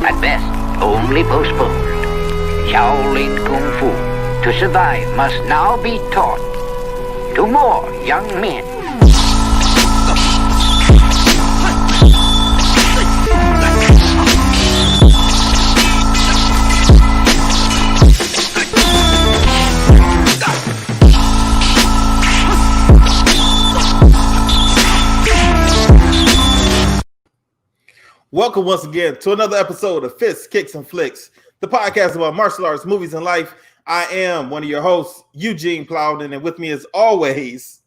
At best, only postponed. Shaolin Kung Fu, to survive, must now be taught to more young men. Welcome once again to another episode of Flixx, Kicks, and Flixx, the podcast about martial arts, movies, and life. I am one of your hosts, Eugene Plowden, and with me as always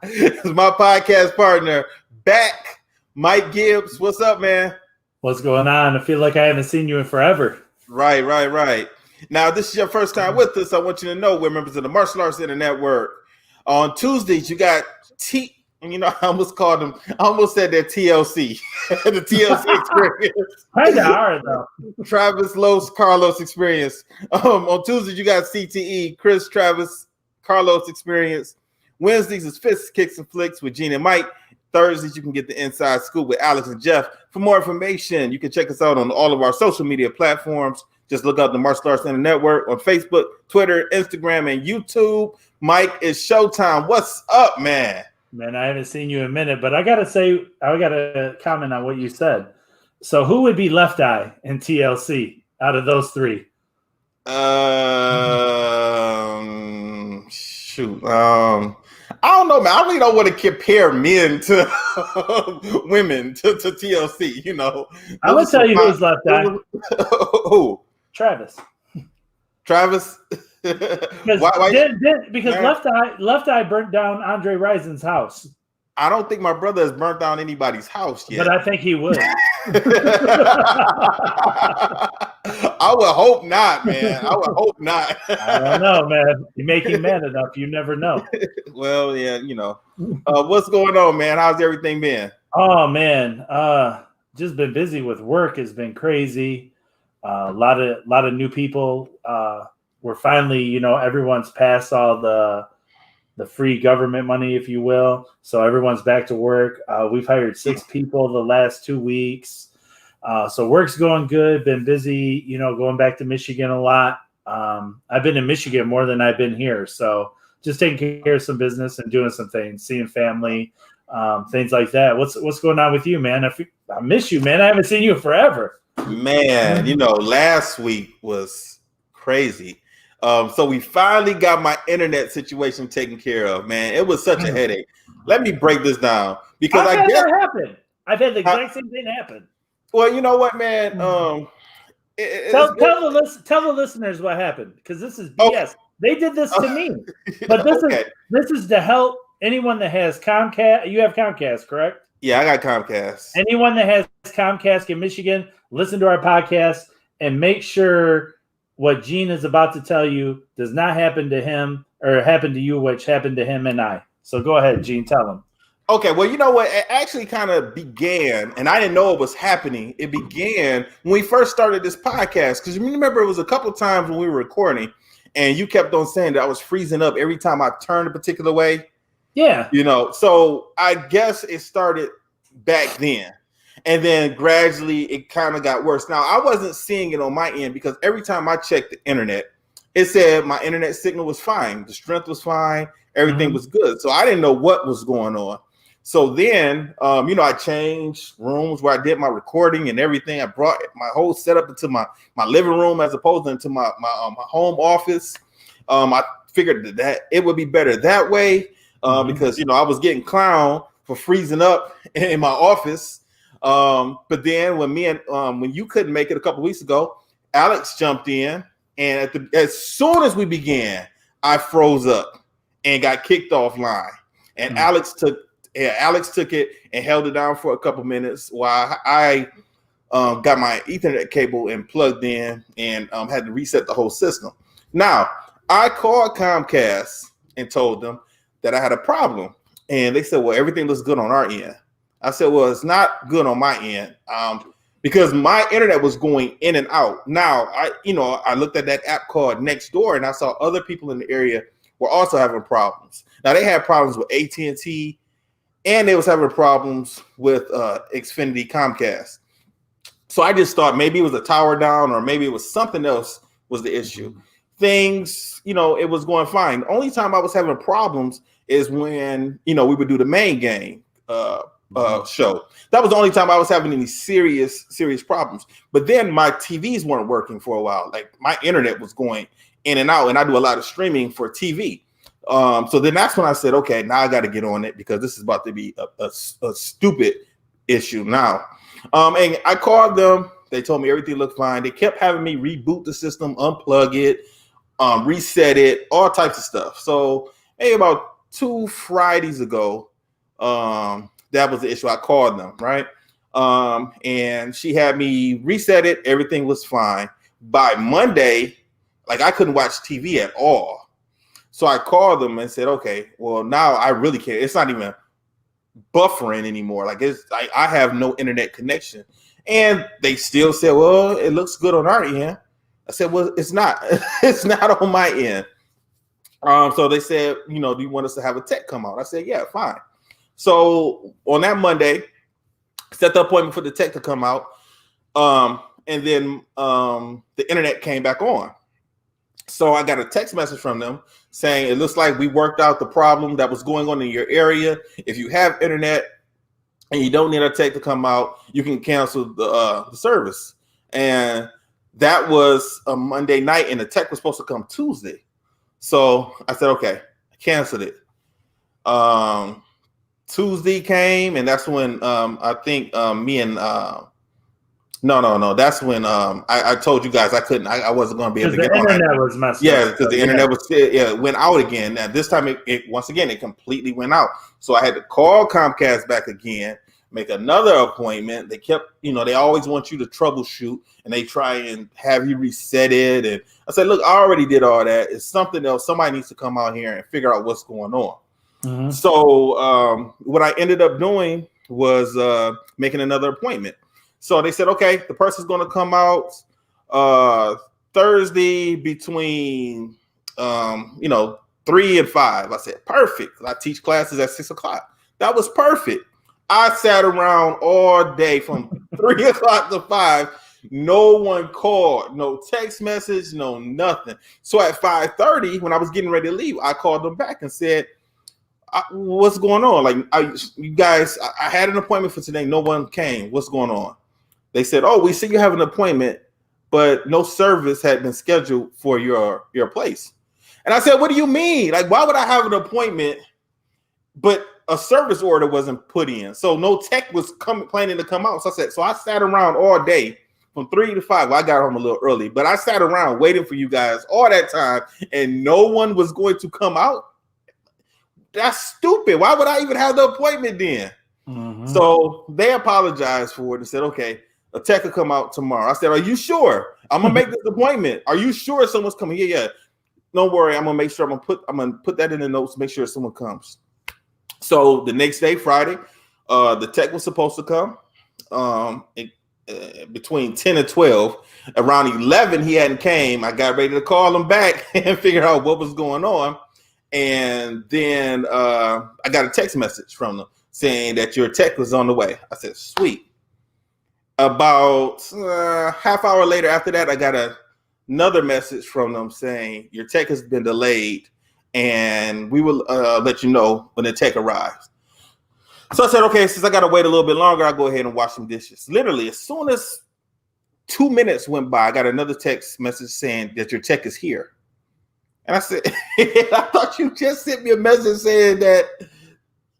is my podcast partner, back, Mike Gibbs. What's up, man? What's going on? I feel like I haven't seen you in forever. Right. Now, if this is your first time with us, I want you to know we're members of the Martial Arts Internet Network. On Tuesdays, you got I almost said that TLC, the TLC experience. Kind of hard, though. Travis Los Carlos experience. On Tuesdays, you got CTE, Chris, Travis, Carlos experience. Wednesdays is Flixx, Kicks, and Flixx with Gene and Mike. Thursdays, you can get the inside scoop with Alex and Jeff. For more information, you can check us out on all of our social media platforms. Just look up the Martial Arts Center Network on Facebook, Twitter, Instagram, and YouTube. Mike, it's showtime. What's up, man? Man, I haven't seen you in a minute, but I got to comment on what you said. So who would be Left Eye in TLC out of those three? Shoot. I don't know, man. I really don't want to compare men to women to TLC, you know. I will tell you who's Left Eye. Who? Travis. Because Left Eye burnt down Andre Risen's house. I don't think my brother has burnt down anybody's house yet. But I think he would. I would hope not, man. I would hope not. I don't know, man. You make him mad enough, you never know. Well, yeah, you know. What's going on, man? How's everything been? Oh, man. Just been busy with work. It's been crazy. A lot of new people. We're finally, everyone's passed all the free government money, if you will. So everyone's back to work. We've hired 6 people the last 2 weeks. So work's going good. Been busy, going back to Michigan a lot. I've been in Michigan more than I've been here. So just taking care of some business and doing some things, seeing family, things like that. What's going on with you, man? I miss you, man. I haven't seen you in forever. Man, last week was crazy. So we finally got my internet situation taken care of, man. It was such a headache. Let me break this down because I guess that happened. I've had the exact same thing happen. Well, you know what, man? Tell the listeners what happened because this is BS. They did this to me, but this is to help anyone that has Comcast. You have Comcast, correct? Yeah, I got Comcast. Anyone that has Comcast in Michigan, listen to our podcast and make sure what Gene is about to tell you does not happen to him or happen to you, which happened to him and I. So go ahead, Gene, tell him. Okay, well, you know what? It actually kind of began, and I didn't know it was happening. It began when we first started this podcast, because you remember it was a couple of times when we were recording, and you kept on saying that I was freezing up every time I turned a particular way. Yeah. So I guess it started back then. And then gradually it kind of got worse. Now, I wasn't seeing it on my end because every time I checked the internet, it said my internet signal was fine. The strength was fine. Everything was good. So I didn't know what was going on. So then, I changed rooms where I did my recording and everything. I brought my whole setup into my living room as opposed to into my home office. I figured that it would be better that way because, I was getting clowned for freezing up in my office. But then when you couldn't make it a couple weeks ago, Alex jumped in, and as soon as we began, I froze up and got kicked offline. And Alex took it and held it down for a couple minutes while I got my Ethernet cable and plugged in and had to reset the whole system. Now, I called Comcast and told them that I had a problem, and they said, "Well, everything looks good on our end." I said, well, it's not good on my end because my internet was going in and out. Now, I looked at that app called Nextdoor, and I saw other people in the area were also having problems. Now, they had problems with AT&T, and they was having problems with Xfinity Comcast. So I just thought maybe it was a tower down or maybe it was something else was the issue. Things, it was going fine. The only time I was having problems is when, we would do the main game show. That was the only time I was having any serious problems. But then my TVs weren't working for a while. Like my internet was going in and out, and I do a lot of streaming for TV. So then that's when I said, okay, now I got to get on it because this is about to be a stupid issue now. And I called them. They told me everything looked fine. They kept having me reboot the system, unplug it, reset it, all types of stuff. So maybe about 2 Fridays ago, that was the issue. I called them, right? And she had me reset it. Everything was fine. By Monday, like I couldn't watch TV at all. So I called them and said, okay, well, now I really can't. It's not even buffering anymore. Like I have no internet connection. And they still said, well, it looks good on our end. I said, well, it's not. It's not on my end. So they said, do you want us to have a tech come out? I said, yeah, fine. So on that Monday, set the appointment for the tech to come out. And then the internet came back on. So I got a text message from them saying, it looks like we worked out the problem that was going on in your area. If you have internet and you don't need a tech to come out, you can cancel the service. And that was a Monday night, and the tech was supposed to come Tuesday. So I said, okay, I canceled it. Tuesday came, and that's when I think me and no. That's when I told you guys I wasn't going to be able to get on. The internet was messed up. Yeah, because the internet went out again. Now this time it once again it completely went out. So I had to call Comcast back again, make another appointment. They kept, they always want you to troubleshoot, and they try and have you reset it. And I said, look, I already did all that. It's something else. Somebody needs to come out here and figure out what's going on. Mm-hmm. So what I ended up doing was making another appointment. So they said, okay, the person's going to come out Thursday between 3 and 5. I said, perfect. I teach classes at 6 o'clock. That was perfect. I sat around all day from 3 o'clock to 5. No one called, no text message, no nothing. So at 5:30, when I was getting ready to leave, I called them back and said, what's going on? Like, you guys, I had an appointment for today. No one came. What's going on? They said, oh, we see you have an appointment, but no service had been scheduled for your place. And I said, what do you mean? Like, why would I have an appointment, but a service order wasn't put in? So no tech was planning to come out. So I sat around all day from 3 to 5. Well, I got home a little early, but I sat around waiting for you guys all that time, and no one was going to come out. That's stupid. Why would I even have the appointment then? Mm-hmm. So they apologized for it and said, okay, a tech will come out tomorrow. I said, are you sure? I'm gonna make this appointment. Are you sure someone's coming? Yeah. Don't worry. I'm gonna make sure I'm gonna put that in the notes, make sure someone comes. So the next day, Friday, the tech was supposed to come between 10 and 12. Around 11, he hadn't came. I got ready to call him back and figure out what was going on. And then I got a text message from them saying that your tech was on the way. I said, sweet. About half hour later after that, I got another message from them saying your tech has been delayed, and we will let you know when the tech arrives. So I said, okay, since I got to wait a little bit longer, I'll go ahead and wash some dishes. Literally, as soon as 2 minutes went by, I got another text message saying that your tech is here. And I said, I thought you just sent me a message saying that,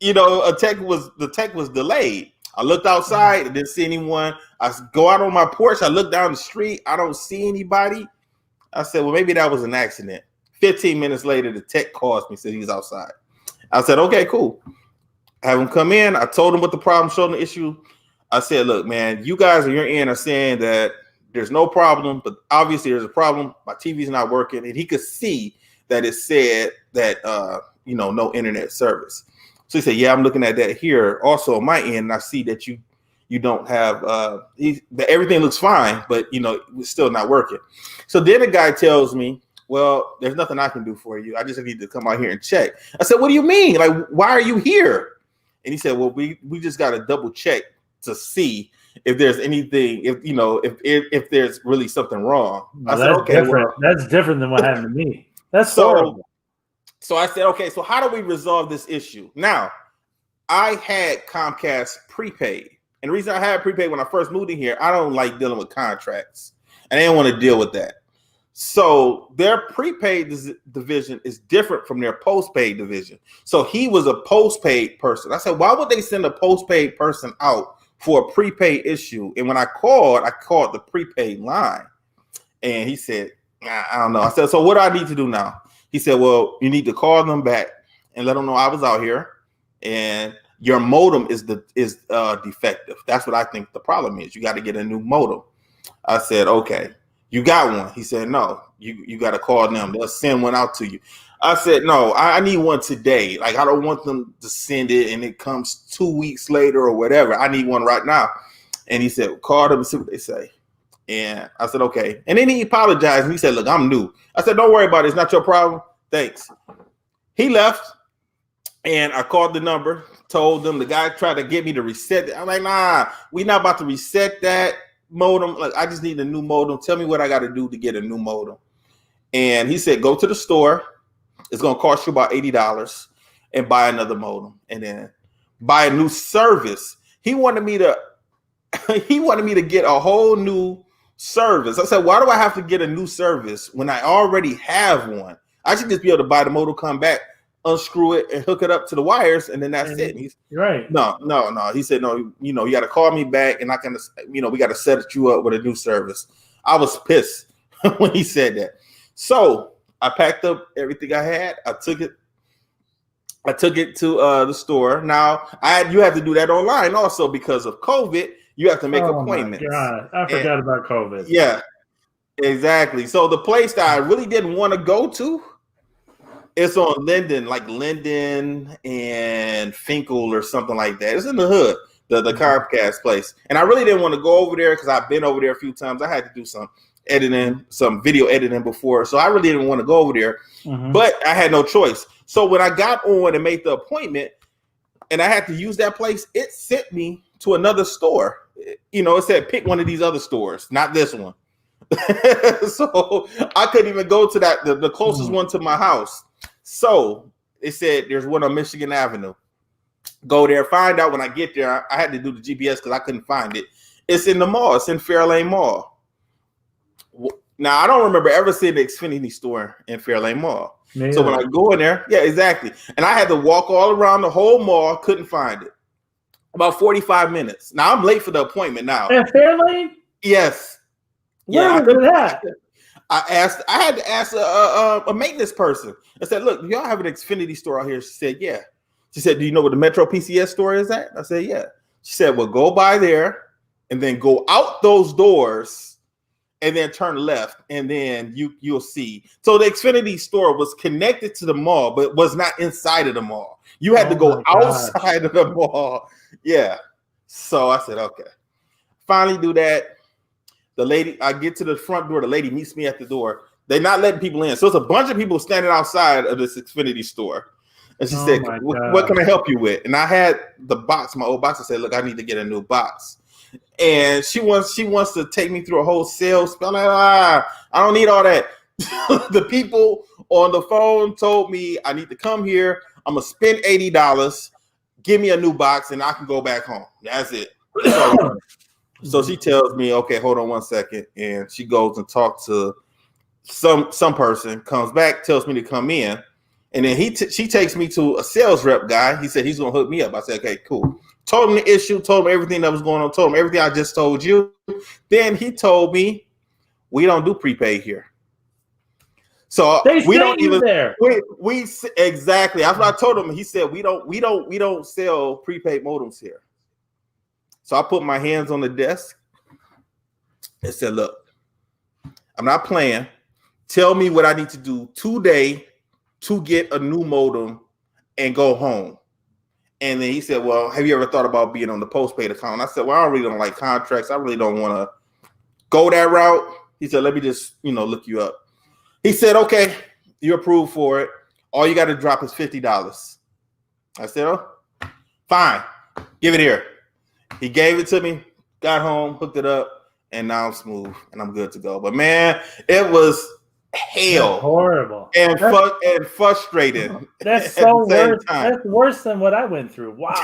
the tech was delayed. I looked outside, I didn't see anyone. I go out on my porch, I look down the street, I don't see anybody. I said, well, maybe that was an accident. 15 minutes later, the tech calls me, said he's outside. I said, okay, cool. I have him come in. I told him what the problem, showed him the issue. I said, look, man, you guys on your end are saying that there's no problem, but obviously there's a problem. My TV's not working. And he could see that it said that, no internet service. So he said, yeah, I'm looking at that here also on my end. And I see that you don't have, that everything looks fine, but, it's still not working. So then the guy tells me, well, there's nothing I can do for you. I just need to come out here and check. I said, what do you mean? Like, why are you here? And he said, well, we just got to double check to see if there's anything, if there's really something wrong. No, I said, that's okay, different. That's different than what happened to me. That's horrible. So I said, okay, so how do we resolve this issue? Now, I had Comcast prepaid. And the reason I had prepaid when I first moved in here, I don't like dealing with contracts. I didn't want to deal with that. So their prepaid division is different from their postpaid division. So he was a postpaid person. I said, why would they send a postpaid person out for a prepaid issue? And when I called the prepaid line. And he said, I don't know. I said, so what do I need to do now? He said, well, you need to call them back and let them know I was out here and your modem is defective. That's what I think the problem is. You got to get a new modem. I said, okay, you got one. He said, no, you got to call them. They'll send one out to you. I said, no, I need one today. Like, I don't want them to send it and it comes 2 weeks later or whatever. I need one right now. And he said, call them and see what they say. And I said, okay. And then he apologized and he said, look, I'm new. I said, don't worry about it. It's not your problem. Thanks. He left and I called the number, told them. The guy tried to get me to reset it. I'm like, nah, we're not about to reset that modem. Like, I just need a new modem. Tell me what I got to do to get a new modem. And he said, go to the store. It's going to cost you about $80 and buy another modem and then buy a new service. He wanted me to get a whole new service. I said, why do I have to get a new service when I already have one? I should just be able to buy the modem, come back, unscrew it, and hook it up to the wires, and then that's it. You're right. No. He said, no, you got to call me back, and I can, we got to set you up with a new service. I was pissed when he said that. So I packed up everything I had. I took it to the store. Now you have to do that online also because of COVID. You have to make appointments. God, I forgot about COVID. Yeah, exactly. So the place that I really didn't want to go to, it's on Linden, like Linden and Finkel or something like that. It's in the hood, the Comcast place. And I really didn't want to go over there because I've been over there a few times. I had to do some editing, some video editing before. So I really didn't want to go over there, but I had no choice. So when I got on and made the appointment and I had to use that place, it sent me to another store. It said, pick one of these other stores, not this one. So I couldn't even go to that, the closest one to my house. So it said, there's one on Michigan Avenue. Go there, find out when I get there. I had to do the GPS because I couldn't find it. It's in the mall. It's in Fairlane Mall. Now, I don't remember ever seeing the Xfinity store in Fairlane Mall. Man. So when I go in there, yeah, exactly. And I had to walk all around the whole mall, couldn't find it. About 45 minutes. Now, I'm late for the appointment now. At Fairlane? Yes. Where was that? I had to ask a maintenance person. I said, look, y'all have an Xfinity store out here? She said, yeah. She said, do you know what the Metro PCS store is at? I said, yeah. She said, well, go by there and then go out those doors and then turn left, and then you'll see. So the Xfinity store was connected to the mall, but was not inside of the mall. You had to go outside of the mall. Yeah. So I said, okay. Finally do that. The lady, I get to the front door. The lady meets me at the door. They're not letting people in. So it's a bunch of people standing outside of this Xfinity store. And she said, what can I help you with? And I had the box, my old box. I said, look, I need to get a new box. And she wants to take me through a whole sales spell. I don't need all that. The people on the phone told me I need to come here. I'm going to spend $80. Give me a new box and I can go back home. That's it. So she tells me, okay, hold on one second. And she goes and talks to some person, comes back, tells me to come in. And then she takes me to a sales rep guy. He said he's going to hook me up. I said, okay, cool. Told him the issue, told him everything that was going on, told him everything I just told you. Then he told me, we don't do prepaid here. So we don't even there. We exactly. That's what I told him. He said we don't sell prepaid modems here. So I put my hands on the desk and said, look, I'm not playing. Tell me what I need to do today to get a new modem and go home. And then he said, well, have you ever thought about being on the postpaid account? And I said, well, I really don't like contracts. I really don't want to go that route. He said, let me just, look you up. He said, okay, you're approved for it. All you got to drop is $50. I said, oh, fine. Give it here. He gave it to me. got home, hooked it up, and now I'm smooth and I'm good to go. But man, it was hell. That's horrible. And frustrated. That's at so the same worse. time. That's worse than what I went through. Wow.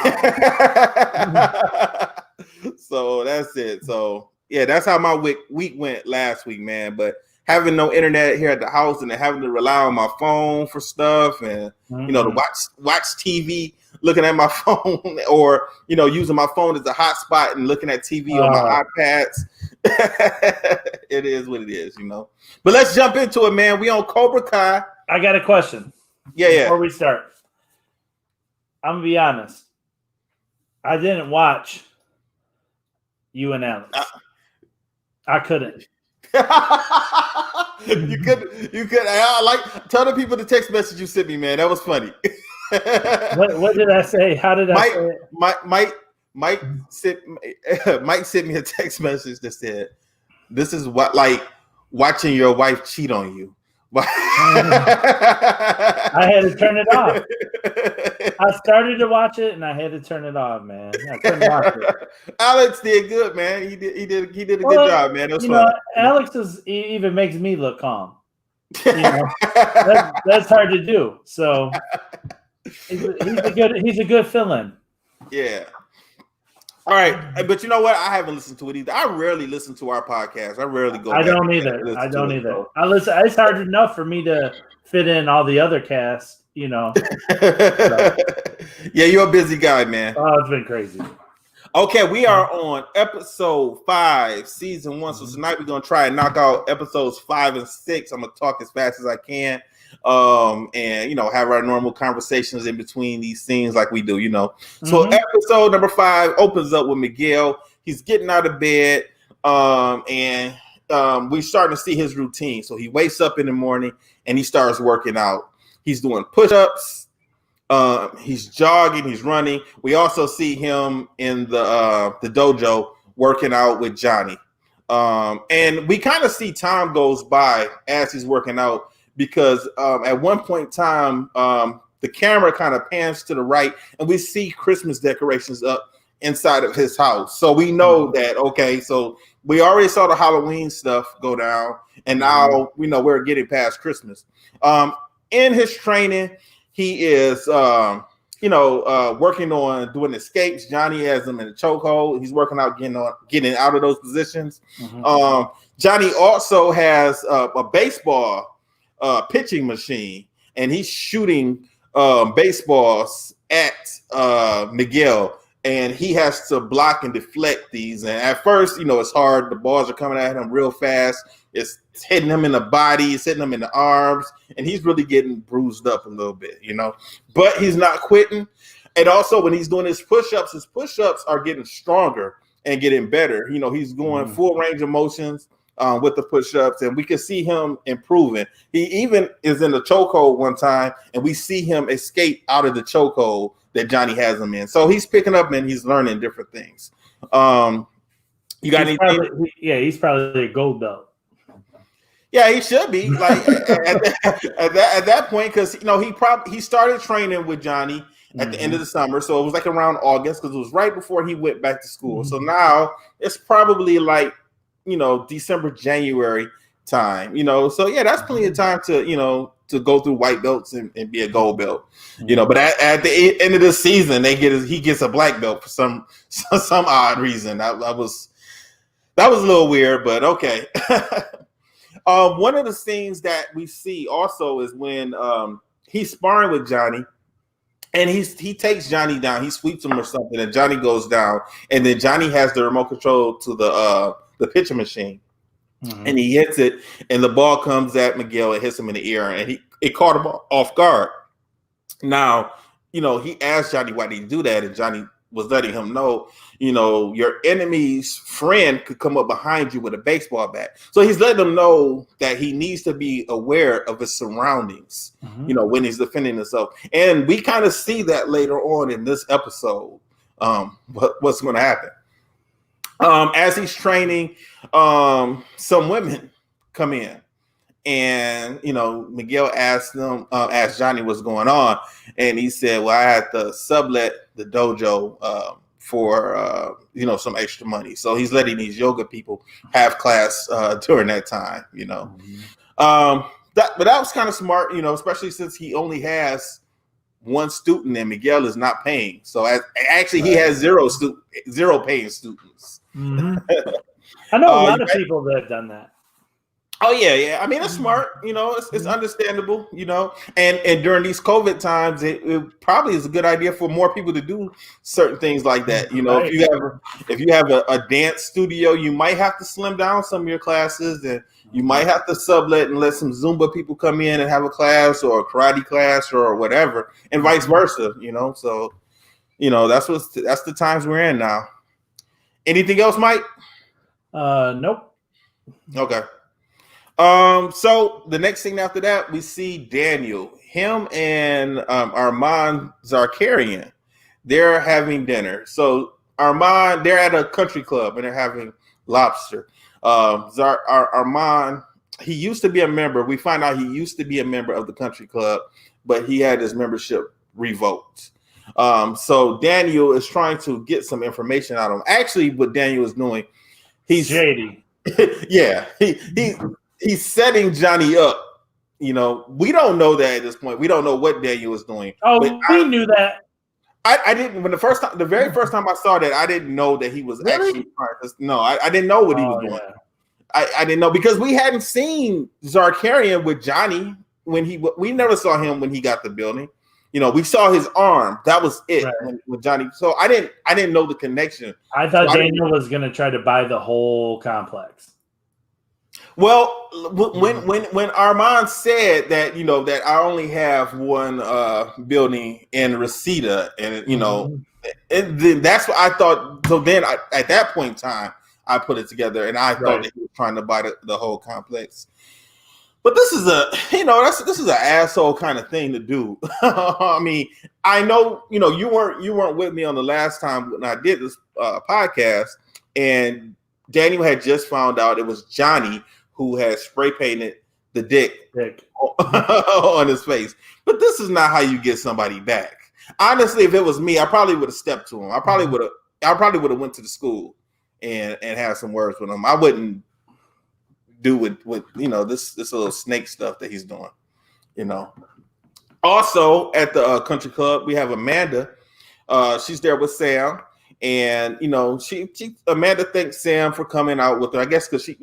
So that's it. So yeah, that's how my week went last week, man. But having no internet here at the house and then having to rely on my phone for stuff and to watch TV looking at my phone or using my phone as a hotspot and looking at TV on my iPads. It is what it is, But let's jump into it, man. We on Cobra Kai. I got a question. Yeah. Before we start, I'm gonna be honest. I didn't watch you and Alex. I couldn't. You could. I like tell the people the text message you sent me, man. That was funny. What did I say? How did I say it? Mike sent me a text message that said, "This is what like watching your wife cheat on you." I had to turn it off. I started to watch it and I had to turn it off, man. I couldn't watch it. Alex did good, man. He did a good job, man. It was fun. Alex even makes me look calm. That's hard to do. So he's a good fill-in. Yeah. All right, but you know what? I haven't listened to it either. I rarely listen to our podcast. I rarely go. I don't either. I listen. It's hard enough for me to fit in all the other casts. So. Yeah, you're a busy guy, man. Oh, it's been crazy. Okay, we are on episode 5, season 1. So tonight we're gonna try and knock out episodes 5 and 6. I'm gonna talk as fast as I can, and have our normal conversations in between these scenes like we do. So episode number 5 opens up with Miguel. He's getting out of bed, and we're starting to see his routine. So he wakes up in the morning and he starts working out. He's doing push-ups. He's jogging. He's running. We also see him in the dojo working out with Johnny. And we kind of see time goes by as he's working out because at one point in time, the camera kind of pans to the right and we see Christmas decorations up inside of his house. So we know that, okay, so we already saw the Halloween stuff go down and now we know we're getting past Christmas. In his training, he is, working on doing escapes. Johnny has him in a chokehold. He's working out getting out of those positions. Johnny also has a baseball pitching machine, and he's shooting baseballs at Miguel, and he has to block and deflect these. And at first, it's hard. The balls are coming at him real fast. It's hitting him in the body, it's hitting him in the arms, and he's really getting bruised up a little bit, But he's not quitting. And also when he's doing his push-ups are getting stronger and getting better. He's going full range of motions with the push-ups, and we can see him improving. He even is in the chokehold one time, and we see him escape out of the chokehold that Johnny has him in. So he's picking up and he's learning different things. You got anything? He's probably a gold belt. Yeah, he should be like at that point because he started training with Johnny at the end of the summer, so it was like around August because it was right before he went back to school. So now it's probably like December, January time. So yeah, that's plenty of time to go through white belts and be a gold belt. But at the end of the season, he gets a black belt for some odd reason. That was a little weird, but okay. One of the scenes that we see also is when he's sparring with Johnny, and he takes Johnny down. He sweeps him or something, and Johnny goes down. And then Johnny has the remote control to the pitcher machine, and he hits it, and the ball comes at Miguel and hits him in the ear, and it caught him off guard. Now, he asked Johnny why did he do that, and Johnny was letting him know, your enemy's friend could come up behind you with a baseball bat. So he's letting him know that he needs to be aware of his surroundings, when he's defending himself. And we kind of see that later on in this episode, what's going to happen. As he's training, some women come in. And Miguel asked Johnny what's going on, and he said, "Well, I had to sublet the dojo for some extra money. So he's letting these yoga people have class during that time. But that was kind of smart, especially since he only has one student and Miguel is not paying. So actually he has zero paying students. Mm-hmm. I know a lot of people that have done that. Oh yeah. I mean, it's smart, it's understandable, and during these COVID times, it probably is a good idea for more people to do certain things like that. Right. If you have a dance studio, you might have to slim down some of your classes, and you might have to sublet and let some Zumba people come in and have a class or a karate class or whatever, and vice versa, So, that's the times we're in now. Anything else, Mike? Nope. Okay. So the next thing after that, we see Daniel, him and Armand Zarkarian. They're having dinner. So Armand, they're at a country club and they're having lobster. Armand, he used to be a member. We find out he used to be a member of the country club, but he had his membership revoked. So Daniel is trying to get some information out of him. Actually, what Daniel is doing, he's shady. Yeah, he's setting Johnny up. We don't know that at this point. We don't know what Daniel was doing. Oh, we knew that. I didn't. When the very first time I saw that, I didn't know that he was actually trying to. No, I didn't know what he was doing. Yeah. I didn't know because we hadn't seen Zarkarian with Johnny when we never saw him when he got the building. We saw his arm. That was it with Johnny. So I didn't know the connection. I thought Daniel was going to try to buy the whole complex. Well, when Armand said that, that I only have one building in Reseda, and then that's what I thought. So then at that point in time, I put it together, and I thought that he was trying to buy the whole complex. But this is this is an asshole kind of thing to do. I mean, I know you weren't with me on the last time when I did this podcast, and Daniel had just found out it was Johnny who had spray painted the dick on his face. But this is not how you get somebody back. Honestly, if it was me, I probably would have stepped to him. I probably would have went to the school and had some words with him. I wouldn't do with this little snake stuff that he's doing. Also at the country club, we have Amanda. She's there with Sam. And Amanda thanks Sam for coming out with her. I guess because she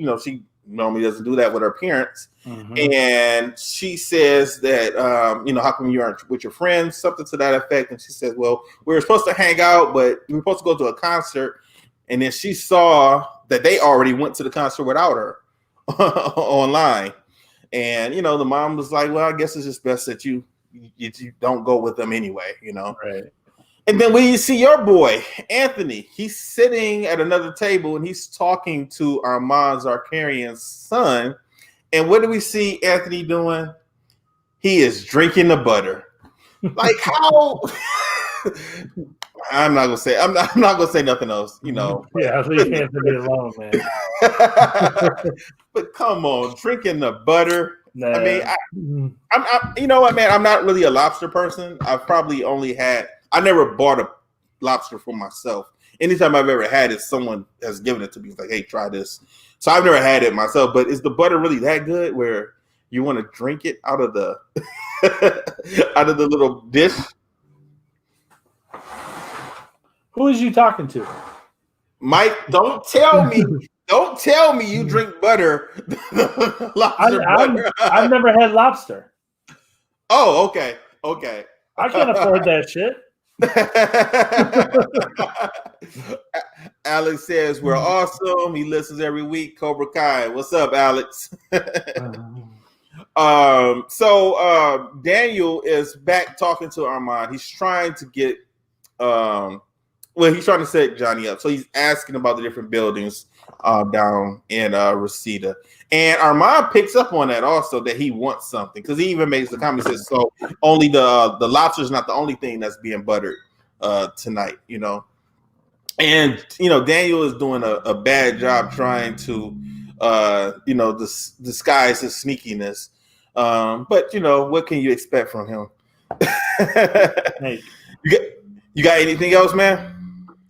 normally doesn't do that with her parents. Mm-hmm. And she says that how come you aren't with your friends? Something to that effect. And she says, well, we were supposed to hang out, but we were supposed to go to a concert. And then she saw that they already went to the concert without her online. And the mom was like, well, I guess it's just best that you don't go with them anyway. Right. And then when you see your boy, Anthony, he's sitting at another table and he's talking to Armand Zarkarian's son. And what do we see Anthony doing? He is drinking the butter. Like how? I'm not gonna say nothing else. Yeah, leave Anthony alone, man. But come on, drinking the butter. Nah. I mean, I'm you know what, man? I'm not really a lobster person. I've probably only had. I never bought a lobster for myself. Anytime I've ever had it, someone has given it to me. It's like, hey, try this. So I've never had it myself. But is the butter really that good where you want to drink it out of the little dish? Who is you talking to? Mike, don't tell me you drink butter. Butter. I've never had lobster. Oh, okay. I can't afford that shit. Alex says we're awesome. He listens every week. Cobra Kai. What's up, Alex? So Daniel is back talking to Armand. He's trying to get he's trying to set Johnny up. So he's asking about the different buildings down in Reseda. And Armand picks up on that also, that he wants something, because he even makes the comment, says, so only the lobster is not the only thing that's being buttered tonight, And Daniel is doing a bad job trying to disguise his sneakiness. But what can you expect from him? Hey. You got anything else, man?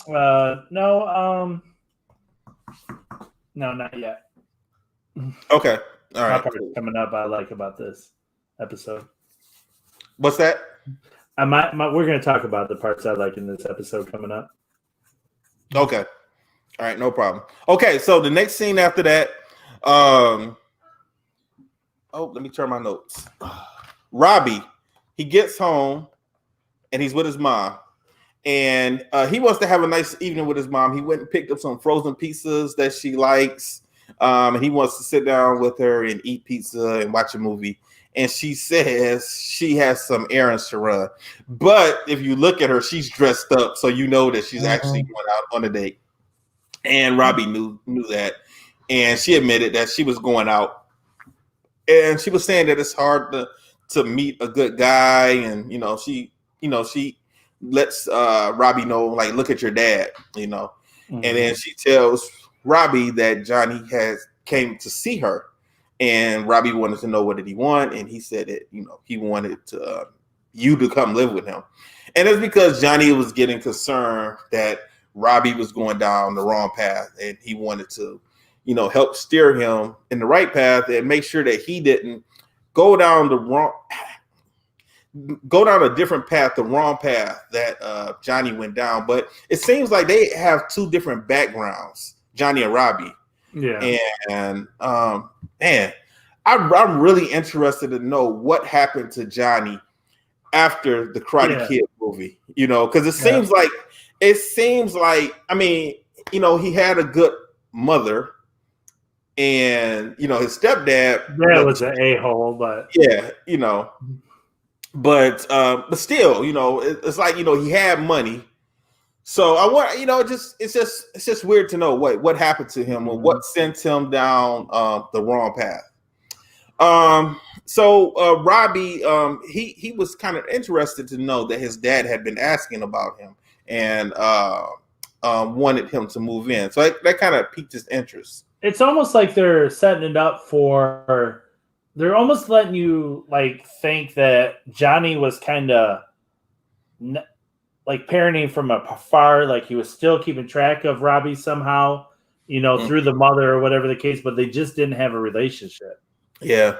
No, no, not yet. Okay. All My right. part's Cool. coming up. I like about this episode. What's that? We're going to talk about the parts I like in this episode coming up. Okay. All right, no problem. Okay, so the next scene after that, let me turn my notes. Robbie, he gets home and he's with his mom. And he wants to have a nice evening with his mom. He went and picked up some frozen pizzas that she likes. And he wants to sit down with her and eat pizza and watch a movie. And she says she has some errands to run. But if you look at her, she's dressed up. So you know that she's actually going out on a date. And Robbie knew that. And she admitted that she was going out. And she was saying that it's hard to meet a good guy. And, she lets Robbie know, like, look at your dad, And then she tells Robbie that Johnny came to see her. And Robbie wanted to know what did he want. And he said that, he wanted you to come live with him. And it's because Johnny was getting concerned that Robbie was going down the wrong path. And he wanted to, help steer him in the right path and make sure that he didn't go down a different path, the wrong path that Johnny went down. But it seems like they have two different backgrounds, Johnny and Robbie. Yeah. And man, I'm really interested to know what happened to Johnny after the Karate Kid movie, because it seems like, I mean, he had a good mother and, his stepdad. That was an a-hole, but. Yeah, but still, it's like, he had money. So I want, it's just weird to know what happened to him or what sent him down the wrong path. So Robbie, he was kind of interested to know that his dad had been asking about him and wanted him to move in. So that kind of piqued his interest. It's almost like they're setting it up for. They're almost letting you think that Johnny was kind of parenting from afar, like he was still keeping track of Robbie somehow, through the mother or whatever the case, but they just didn't have a relationship. Yeah.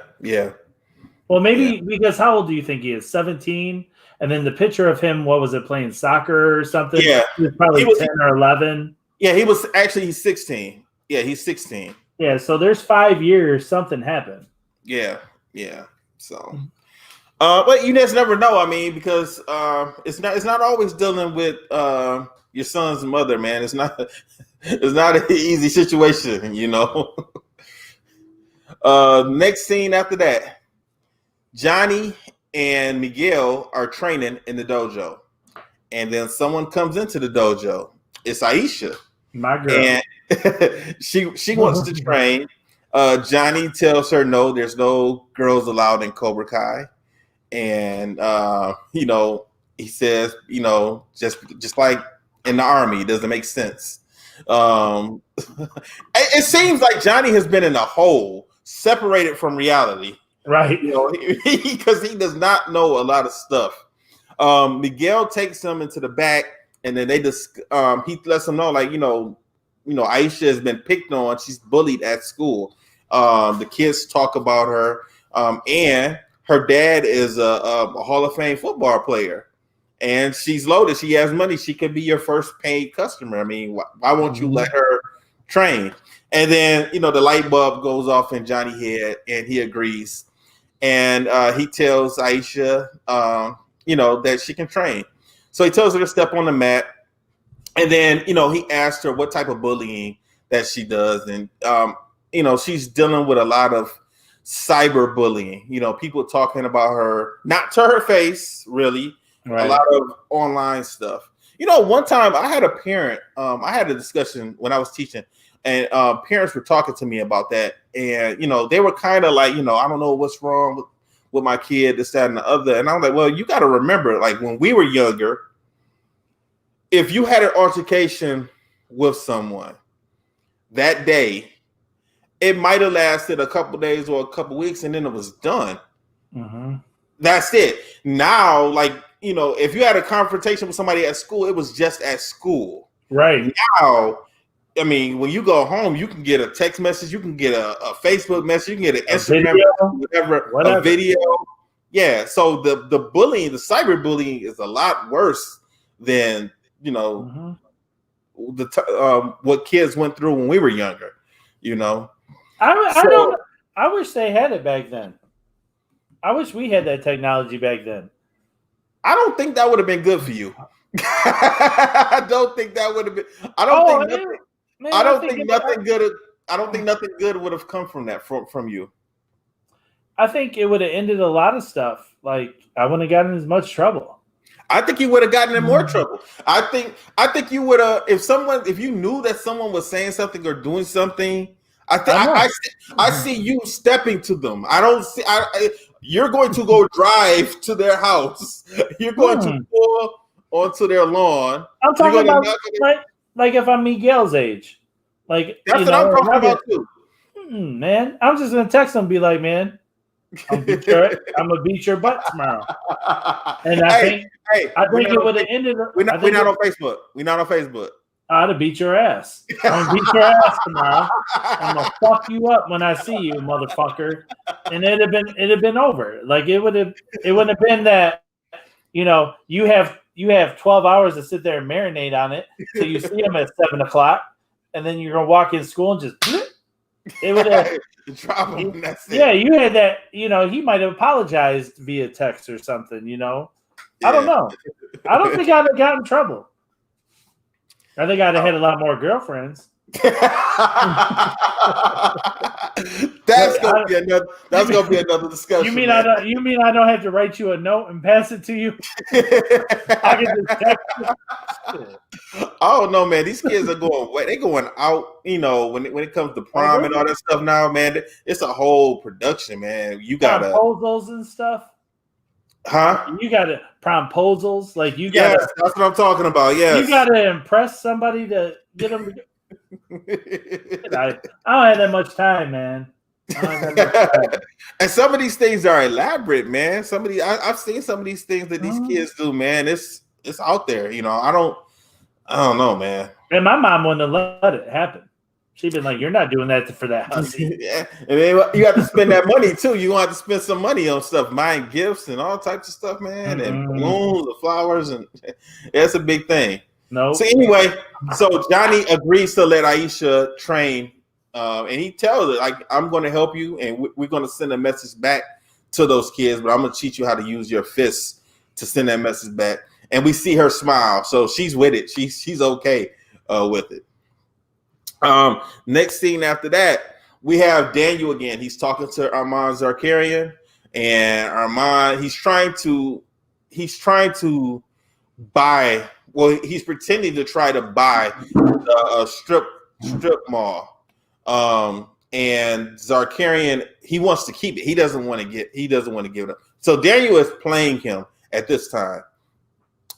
Well, maybe because how old do you think he is? 17? And then the picture of him, what was it, playing soccer or something? Yeah. He was probably 10 or 11. Yeah, he's 16. Yeah, he's 16. Yeah, so there's 5 years, something happened. Yeah. So, but you just never know. I mean, because it's not always dealing with your son's mother, man. It's not an easy situation, Next scene after that, Johnny and Miguel are training in the dojo, and then someone comes into the dojo. It's Aisha, my girl, and she wants to train. Johnny tells her no, there's no girls allowed in Cobra Kai. And, he says, just like in the army, it doesn't make sense. It seems like Johnny has been in a hole, separated from reality. Right. Because he does not know a lot of stuff. Miguel takes him into the back and then he lets him know, Aisha has been picked on. She's bullied at school. The kids talk about her, and her dad is a Hall of Fame football player, and she's loaded. She has money. She could be your first paid customer. I mean, why won't you let her train? And then, the light bulb goes off in Johnny's head, and he agrees. And he tells Aisha, that she can train. So he tells her to step on the mat. And then, he asked her what type of bullying that she does. And, she's dealing with a lot of cyberbullying, people talking about her, not to her face, really, right. A lot of online stuff. One time I had a parent, I had a discussion when I was teaching, and parents were talking to me about that. And, they were kind of like, I don't know what's wrong with my kid, this, that, and the other. And I'm like, well, you got to remember, when we were younger, if you had an altercation with someone that day, it might have lasted a couple days or a couple weeks, and then it was done. Mm-hmm. That's it. Now, if you had a confrontation with somebody at school, it was just at school. Right. Now, I mean, when you go home, you can get a text message, you can get a Facebook message, you can get an Instagram video, message, whatever, a video. Yeah. So the bullying, the cyberbullying is a lot worse than, you know, what kids went through when we were younger, you know. I wish they had it back then. I wish we had that technology back then. I don't think that would have been good for you. I don't think that would have been. I don't think nothing good would have come from that from you. I think it would have ended a lot of stuff. Like I wouldn't have gotten as much trouble. I think you would have gotten in more trouble. I think you would have if you knew that someone was saying something or doing something. I see you stepping to them. I don't see. You're going to go drive to their house. You're going to pull onto their lawn. I'm talking about like if I'm Miguel's age, like that's what I'm talking about too. Man, I'm just gonna text him and be like, man, I'm gonna beat your butt tomorrow. And I think it would have ended. We're not on Facebook. We're not on Facebook. I'd have beat your ass. I'm gonna beat your ass tomorrow. I'm gonna fuck you up when I see you, motherfucker. And it'd have been over. Like it wouldn't have been that, you know, you have 12 hours to sit there and marinate on it. So you see him at 7:00, and then you're gonna walk in school and just it would have drop him. That's it. Yeah, you had that, you know, he might have apologized via text or something, you know. Yeah. I don't know. I don't think I'd have gotten in trouble. I think I'd have had a lot more girlfriends. That's gonna be another discussion. You mean I don't have to write you a note and pass it to you? I can just text you. Oh no, man! These kids are going out. You know, when it comes to prom and all that stuff now, man, it's a whole production, man. You gotta proposals and stuff. Huh? You got to promposals, like you got. Yes, that's what I'm talking about. Yes, you got to impress somebody to get them. I don't have that much time, man. And some of these things are elaborate, man. I've seen some of these things that these kids do, man. It's out there, you know. I don't know, man. And my mom wouldn't have let it happen. She'd been like, "You're not doing that for that hussy." Yeah, and then you have to spend that money too. You want to spend some money on stuff, buying gifts and all types of stuff, man, and balloons, and flowers, and that's a big thing. No. So anyway, so Johnny agrees to let Aisha train, and he tells her, like, "I'm going to help you, and we're going to send a message back to those kids, but I'm going to teach you how to use your fists to send that message back." And we see her smile, so she's with it. She's okay with it. Next scene after that, we have Daniel again. He's talking to Armand Zarkarian, and Armand, he's trying to buy. Well, he's pretending to try to buy a strip mall. And Zarkarian, he wants to keep it. He doesn't want to give it up. So Daniel is playing him at this time.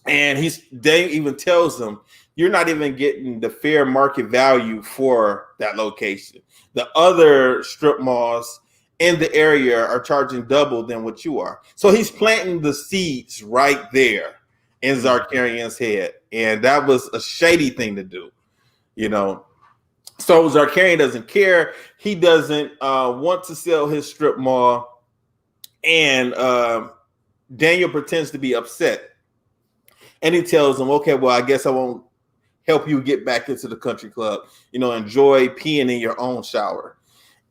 And Daniel even tells him, you're not even getting the fair market value for that location. The other strip malls in the area are charging double than what you are. So he's planting the seeds right there in Zarkarian's head. And that was a shady thing to do, you know. So Zarkarian doesn't care. He doesn't want to sell his strip mall. And Daniel pretends to be upset. And he tells him, okay, well, I guess I won't help you get back into the country club. You know, enjoy peeing in your own shower.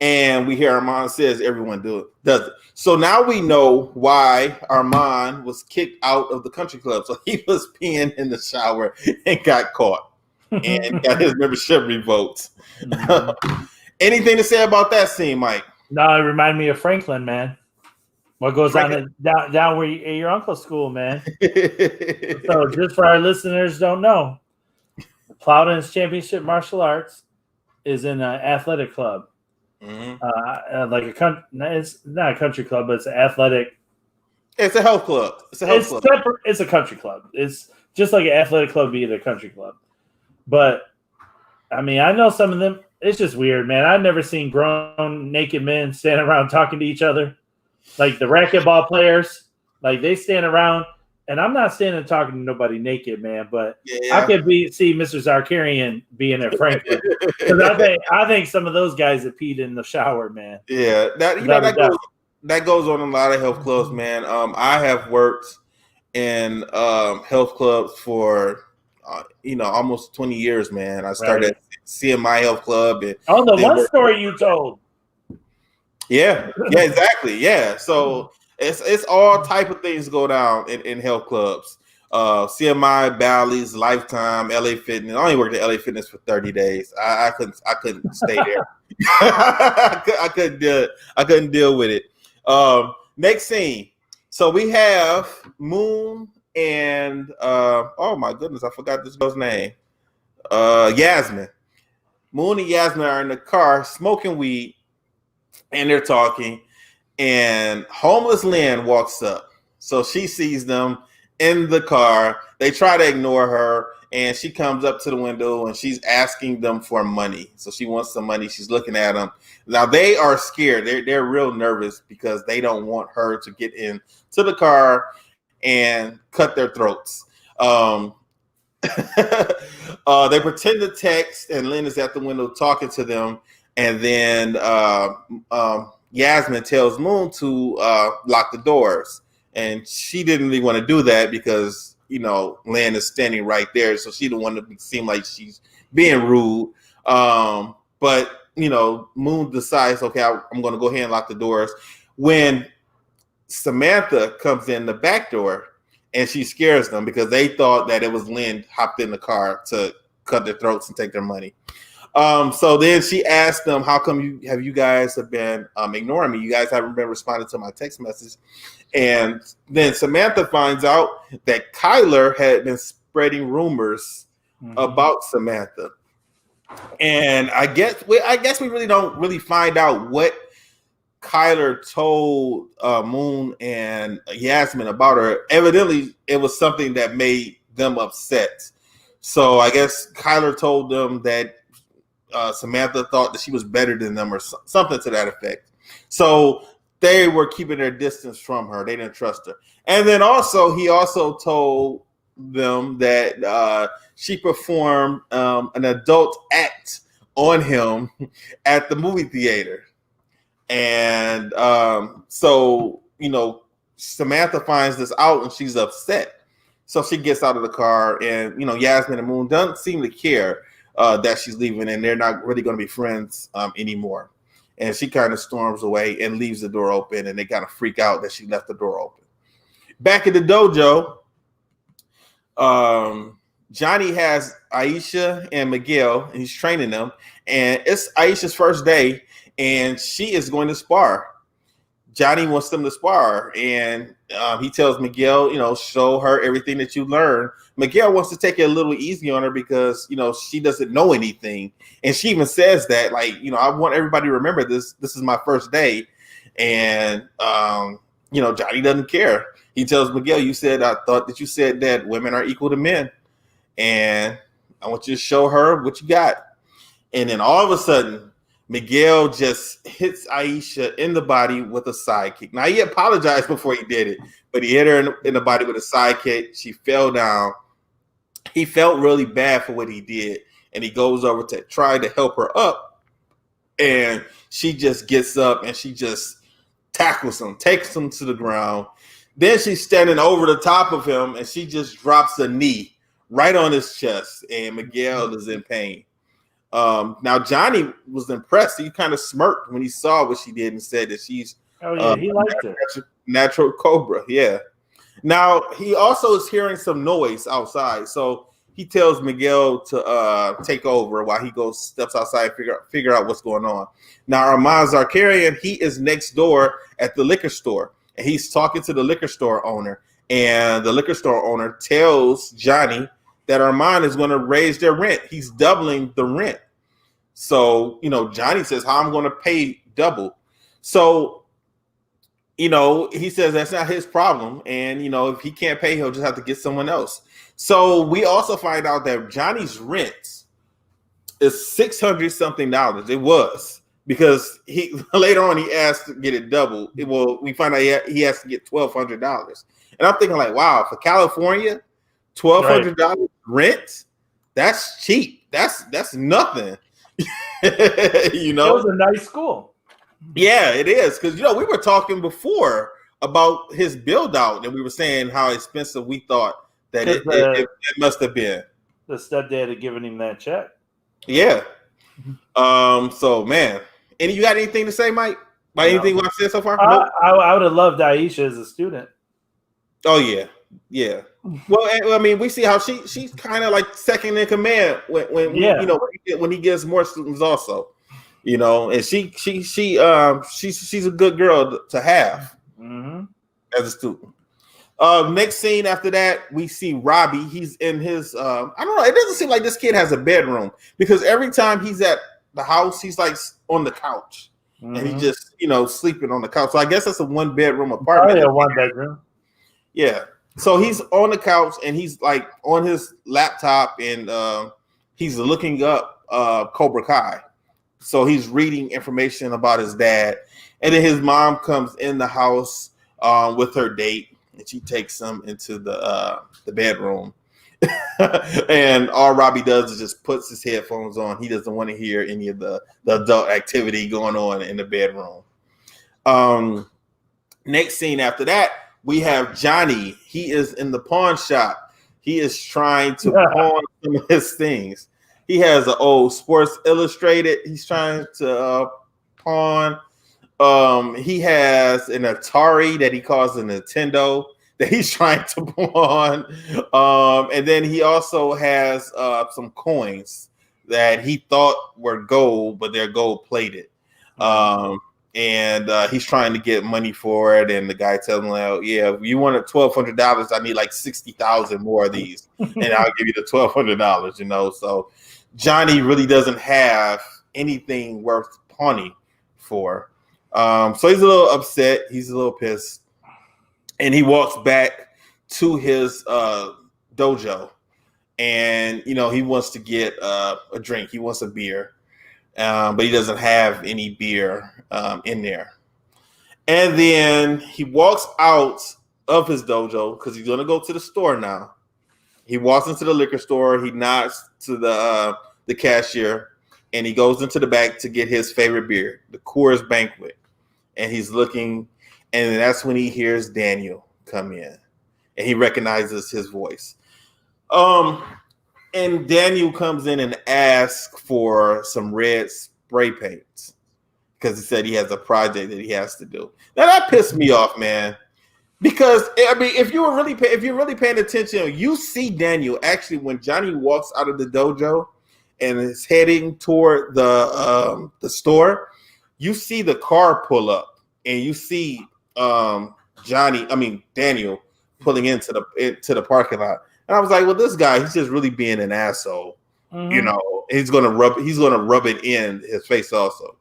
And we hear Armand says everyone does it. So now we know why Armand was kicked out of the country club. So he was peeing in the shower and got caught and got his membership revoked. Anything to say about that scene, Mike? No, it reminded me of Franklin, man. What goes on down where your uncle's school, man. So just for our listeners don't know, Plowden's Championship Martial Arts is in an athletic club. Mm-hmm. It's not a country club, but it's an athletic. It's a health club. It's a country club. It's just like an athletic club be a country club. But I mean, I know some of them. It's just weird, man. I've never seen grown naked men standing around talking to each other. Like the racquetball players, like they stand around and I'm not standing talking to nobody naked, man, but Yeah. I could see Mr. Zarkarian being in Frankfurt because I think some of those guys that peed in the shower, man. Yeah, that goes on in a lot of health clubs, man. I have worked in health clubs for almost 20 years, man. I started at CMI Health Club, and the one story you told. Yeah, exactly. Yeah, so it's all type of things go down in health clubs. CMI, Bally's, Lifetime, LA Fitness. I only worked at LA Fitness for 30 days. I couldn't stay there. I couldn't deal with it. Next scene. So we have Moon and oh my goodness, I forgot this girl's name. Yasmin. Moon and Yasmin are in the car smoking weed, and they're talking. And homeless Lynn walks up. So she sees them in the car. They try to ignore her, and she comes up to the window and she's asking them for money. So she wants some money. She's looking at them. Now they are scared. They're real nervous because they don't want her to get into the car and cut their throats. They pretend to text, and Lynn is at the window talking to them. And then Yasmin tells Moon to lock the doors. And she didn't really want to do that because, Lynn is standing right there. So she didn't want to seem like she's being rude. But, Moon decides, okay, I'm going to go ahead and lock the doors. When Samantha comes in the back door, and she scares them because they thought that it was Lynn hopped in the car to cut their throats and take their money. So then she asked them, how come you guys have been ignoring me? You guys haven't been responding to my text message. And then Samantha finds out that Kyler had been spreading rumors about Samantha. And I guess we really don't really find out what Kyler told Moon and Yasmin about her. Evidently, it was something that made them upset. So I guess Kyler told them that Samantha thought that she was better than them or something to that effect. So they were keeping their distance from her. They didn't trust her. And then he also told them that she performed an adult act on him at the movie theater. And so, Samantha finds this out and she's upset. So she gets out of the car, and, Yasmin and Moon don't seem to care that she's leaving, and they're not really going to be friends anymore. And she kind of storms away and leaves the door open, and they kind of freak out that she left the door open. Back at the dojo, Johnny has Aisha and Miguel, and he's training them. And it's Aisha's first day, and she is going to spar. Johnny wants them to spar, and he tells Miguel, show her everything that you learned. Miguel wants to take it a little easy on her because, she doesn't know anything. And she even says that, I want everybody to remember this. This is my first day. And, Johnny doesn't care. He tells Miguel, I thought that you said that women are equal to men. And I want you to show her what you got. And then all of a sudden, Miguel just hits Aisha in the body with a side kick. Now, he apologized before he did it, but he hit her in the body with a side kick. She fell down. He felt really bad for what he did, and he goes over to try to help her up, and she just gets up and she just tackles him, takes him to the ground. Then she's standing over the top of him, and she just drops a knee right on his chest, and Miguel is in pain. Now Johnny was impressed. He kind of smirked when he saw what she did and said that she's he liked it. Natural Cobra. Yeah. Now he also is hearing some noise outside, so he tells Miguel to take over while he steps outside, figure out what's going on. Now Armand Zarkarian, he is next door at the liquor store, and he's talking to the liquor store owner, and the liquor store owner tells Johnny that Armand is going to raise their rent. He's doubling the rent. So, Johnny says, how I'm going to pay double. So, he says that's not his problem. And, if he can't pay, he'll just have to get someone else. So we also find out that Johnny's rent is $600-something. It was because later on he asked to get it doubled. We find out he has to get $1,200. And I'm thinking like, wow, for California, $1,200 rent, that's cheap. That's nothing. You know, it was a nice school. Yeah, it is. Because, you know, we were talking before about his build out, and we were saying how expensive we thought that it must have been. The stepdad had given him that check. Yeah. So, man, you got anything to say, Mike? About anything I've said so far? Nope. I would have loved Aisha as a student. Oh, yeah. Yeah. Well, I mean, we see how she's kind of like second in command when he gets more students also. You know, and she's a good girl to have as a student. Next scene after that, we see Robbie. He's in his I don't know. It doesn't seem like this kid has a bedroom because every time he's at the house, he's like on the couch and he just sleeping on the couch. So I guess that's a 1-bedroom apartment. Probably a 1-bedroom. Yeah. So he's on the couch and he's like on his laptop and he's looking up Cobra Kai. So he's reading information about his dad. And then his mom comes in the house with her date and she takes him into the bedroom. And all Robbie does is just puts his headphones on. He doesn't want to hear any of the adult activity going on in the bedroom. Next scene after that, we have Johnny. He is in the pawn shop. He is trying to pawn some of his things. He has an old Sports Illustrated. He's trying to pawn. He has an Atari that he calls a Nintendo that he's trying to pawn. And then he also has some coins that he thought were gold, but they're gold plated. And he's trying to get money for it. And the guy tells him, like, yeah, if you want $1,200, I need like 60,000 more of these. And I'll give you the $1,200, So Johnny really doesn't have anything worth pawning for. So he's a little upset. He's a little pissed. And he walks back to his dojo. And, he wants to get a drink. He wants a beer. But he doesn't have any beer in there. And then he walks out of his dojo because he's going to go to the store now. He walks into the liquor store. He nods to the cashier, and he goes into the back to get his favorite beer, the Coors Banquet. And he's looking, and that's when he hears Daniel come in, and he recognizes his voice. And Daniel comes in and asks for some red spray paints because he said he has a project that he has to do. Now that pissed me off, man. Because I mean, if you're really paying attention, you see Daniel actually when Johnny walks out of the dojo and is heading toward the store. You see the car pull up, and you see Daniel pulling into the parking lot. And I was like, well, this guy, he's just really being an asshole. He's gonna rub it in his face also.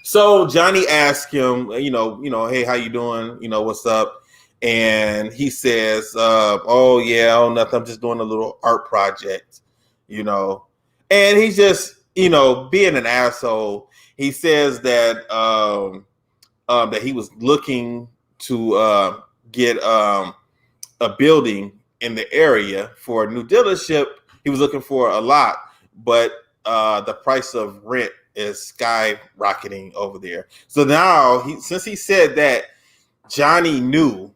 So Johnny asked him, hey, how you doing? What's up? And he says, nothing. I'm just doing a little art project, And he's just, being an asshole. He says that that he was looking to get a building in the area for a new dealership. He was looking for a lot, but the price of rent is skyrocketing over there. So now, since he said that, Johnny knew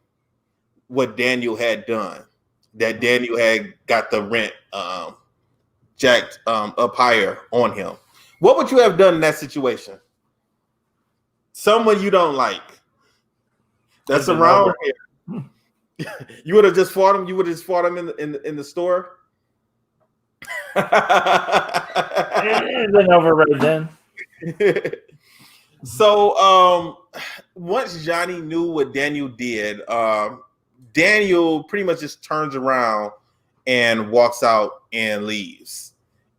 what Daniel had done, that Daniel had got the rent jacked up higher on him. What would you have done in that situation? Someone you don't like that's around here. You would have just fought him. You would have just fought him in the store. It's been over right then. So once Johnny knew what Daniel did, Daniel pretty much just turns around and walks out and leaves.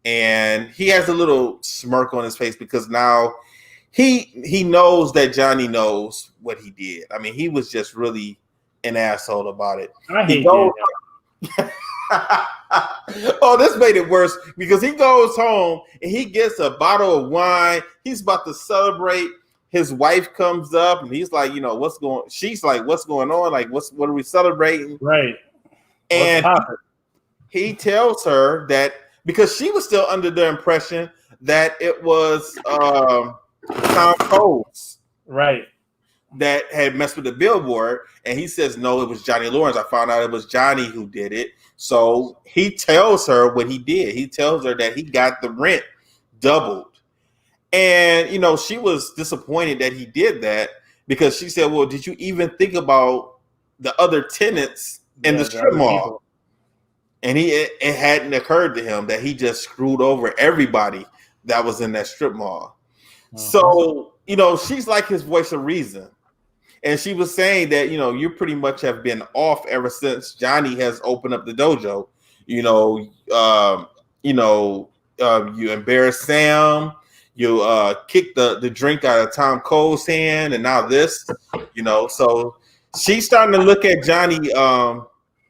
And he has a little smirk on his face because now he knows that Johnny knows what he did. I mean, he was just really an asshole about it. I hate Daniel. Oh, this made it worse because he goes home and he gets a bottle of wine. He's about to celebrate, his wife comes up and he's like, she's like, what's going on? Like, what are we celebrating? Right. And he tells her that because she was still under the impression that it was Tom Coles. Right. That had messed with the billboard, and he says, no, it was Johnny Lawrence. I found out it was Johnny who did it. So he tells her what he did. He tells her that he got the rent doubled. And, she was disappointed that he did that because she said, well, did you even think about the other tenants in the strip mall? People. And it hadn't occurred to him that he just screwed over everybody that was in that strip mall. So, she's like his voice of reason. And she was saying that, you pretty much have been off ever since Johnny has opened up the dojo. You embarrassed Sam. You kicked the drink out of Tom Cole's hand, and now this. So she's starting to look at Johnny.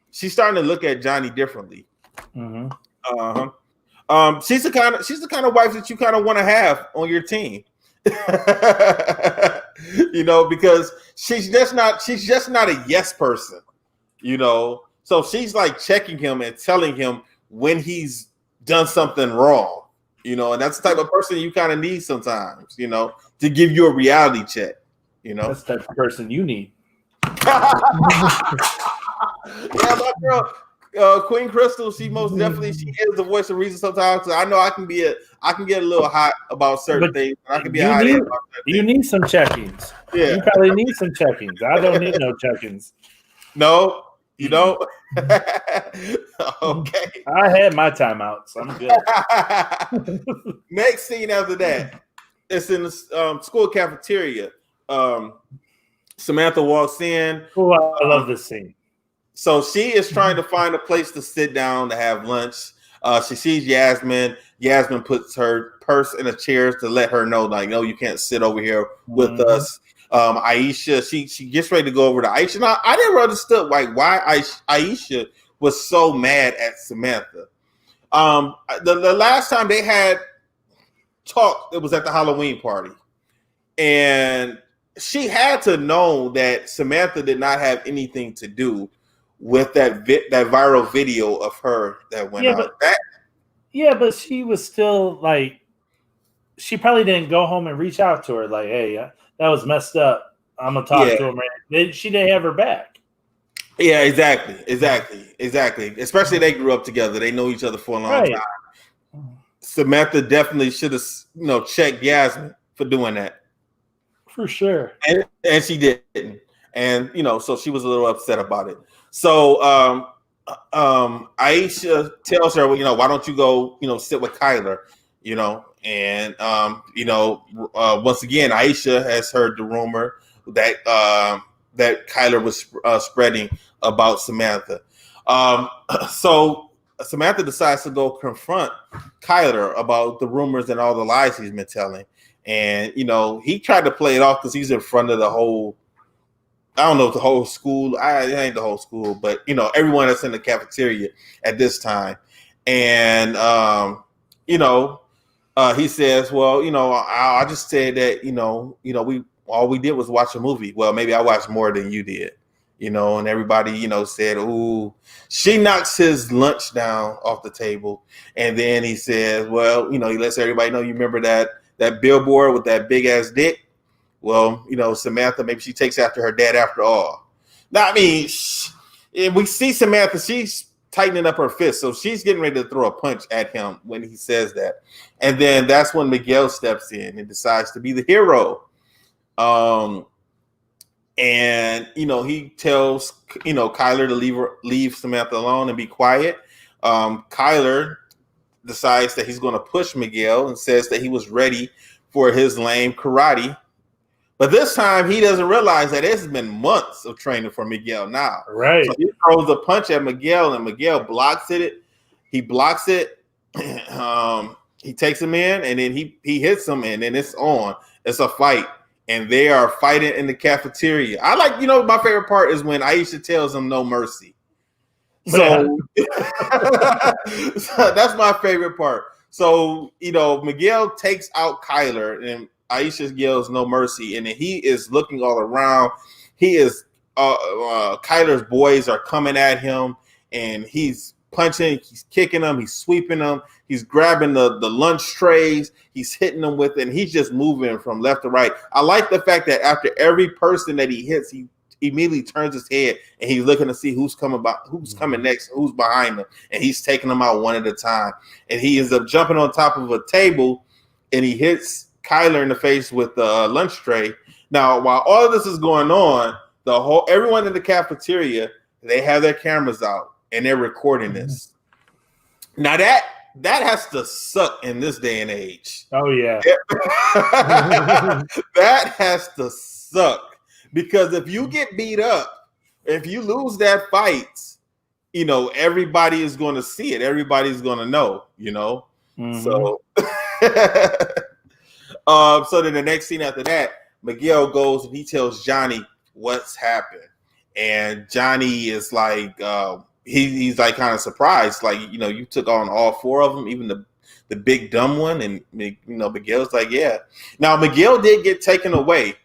She's starting to look at Johnny differently. Mm-hmm. She's the kind of wife that you kind of want to have on your team. Because she's just not a yes person, so she's like checking him and telling him when he's done something wrong, and that's the type of person you kind of need sometimes, to give you a reality check, that's the type of person you need. Yeah, my girl Queen Crystal, she most definitely she is the voice of reason sometimes. So I know I can get a little hot about certain things. I can be hot about certain you need some check-ins. Yeah. You probably need some check-ins. I don't need no check-ins. No, you don't. Okay. I had my timeouts. I'm good. Next scene after that, it's in the school cafeteria. Samantha walks in. Oh, I love this scene. So she is trying to find a place to sit down to have lunch. She sees Yasmin. Yasmin puts her purse in a chair to let her know, like, no, you can't sit over here with us. Aisha, she gets ready to go over to Aisha. Now, I never understood why Aisha was so mad at Samantha. The last time they had talked, it was at the Halloween party. And she had to know that Samantha did not have anything to do with that viral video of her that went out. But she was still like, she probably didn't go home and reach out to her like, hey, that was messed up. I'm gonna talk to him. Right? She didn't have her back. Yeah, exactly. Especially they grew up together. They know each other for a long time. Samantha definitely should have, checked Yasmin for doing that. For sure. And she didn't. And, so she was a little upset about it. So Aisha tells her, why don't you go, sit with Kyler, and, once again, Aisha has heard the rumor that that Kyler was spreading about Samantha. So Samantha decides to go confront Kyler about the rumors and all the lies he's been telling. And, he tried to play it off because he's in front of the whole, I don't know if the whole school, it ain't the whole school, but, everyone that's in the cafeteria at this time. And, he says, well, I just said that, all we did was watch a movie. Well, maybe I watched more than you did, and everybody, said, ooh, she knocks his lunch down off the table. And then he says, well, he lets everybody know, you remember that billboard with that big ass dick? Well, Samantha, maybe she takes after her dad after all. Now, I mean, we see Samantha, she's tightening up her fist. So she's getting ready to throw a punch at him when he says that. And then that's when Miguel steps in and decides to be the hero. And, he tells, Kyler to leave Samantha alone and be quiet. Kyler decides that he's going to push Miguel and says that he was ready for his lame karate. But this time he doesn't realize that it's been months of training for Miguel now. Right. So he throws a punch at Miguel and Miguel blocks it. He blocks it. He takes him in and then he hits him and then it's on. It's a fight. And they are fighting in the cafeteria. I like, my favorite part is when Aisha tells him no mercy. So, so that's my favorite part. So, Miguel takes out Kyler and Aisha yells no mercy, and then he is looking all around. He is Kyler's boys are coming at him, and he's punching, he's kicking them, he's sweeping them, he's grabbing the lunch trays, he's hitting them with it, and he's just moving from left to right. I like the fact that after every person that he hits, he immediately turns his head and he's looking to see who's coming next, who's behind him, and he's taking them out one at a time. And he ends up jumping on top of a table, and he hits Kyler in the face with the lunch tray. Now, while all of this is going on, everyone in the cafeteria, they have their cameras out and they're recording this. Now that has to suck in this day and age. Oh yeah. That has to suck. Because if you get beat up, if you lose that fight, everybody is going to see it. Everybody's going to know, Mm-hmm. So, so then the next scene after that, Miguel goes and he tells Johnny what's happened. And Johnny is like, he's like kind of surprised. Like, you took on all four of them, even the big dumb one. And, Miguel's like, yeah. Now, Miguel did get taken away.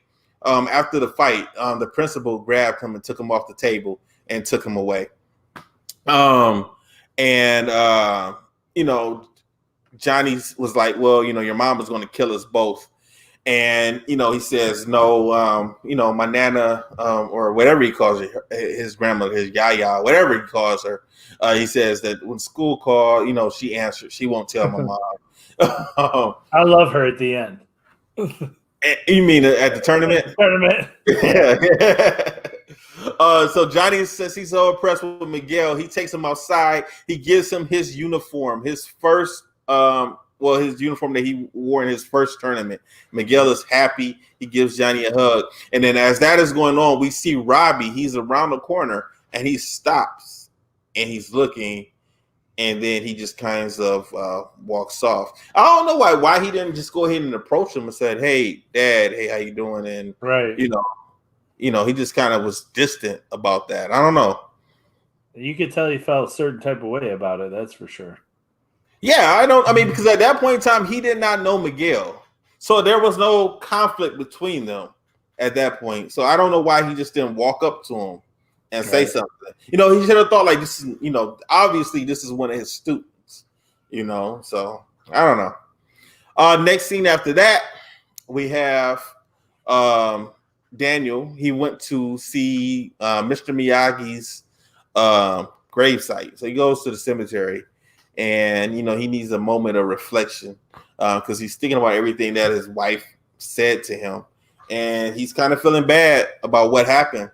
After the fight, the principal grabbed him and took him off the table and took him away. Johnny was like, well, your mom was going to kill us both. And, he says, no, my Nana, or whatever he calls her, his grandmother, his Yaya, whatever he calls her. He says that when school called, she answered. She won't tell my mom. I love her at the end. You mean at the tournament? Yeah. So Johnny says he's so impressed with Miguel. He takes him outside. He gives him his uniform, his first, his uniform that he wore in his first tournament. Miguel is happy. He gives Johnny a hug. And then as that is going on, we see Robbie. He's around the corner and he stops and he's looking. And then he just kind of walks off. I don't know why he didn't just go ahead and approach him and said, "Hey, Dad, hey, how you doing?" And right, he just kind of was distant about that. I don't know. You could tell he felt a certain type of way about it. That's for sure. Yeah, because at that point in time, he did not know Miguel, so there was no conflict between them at that point. So I don't know why he just didn't walk up to him and say something. He should have thought like this is, obviously this is one of his students, so I don't know. Next scene after that, we have Daniel. He went to see Mr. Miyagi's gravesite. So he goes to the cemetery and, he needs a moment of reflection because he's thinking about everything that his wife said to him. And he's kind of feeling bad about what happened.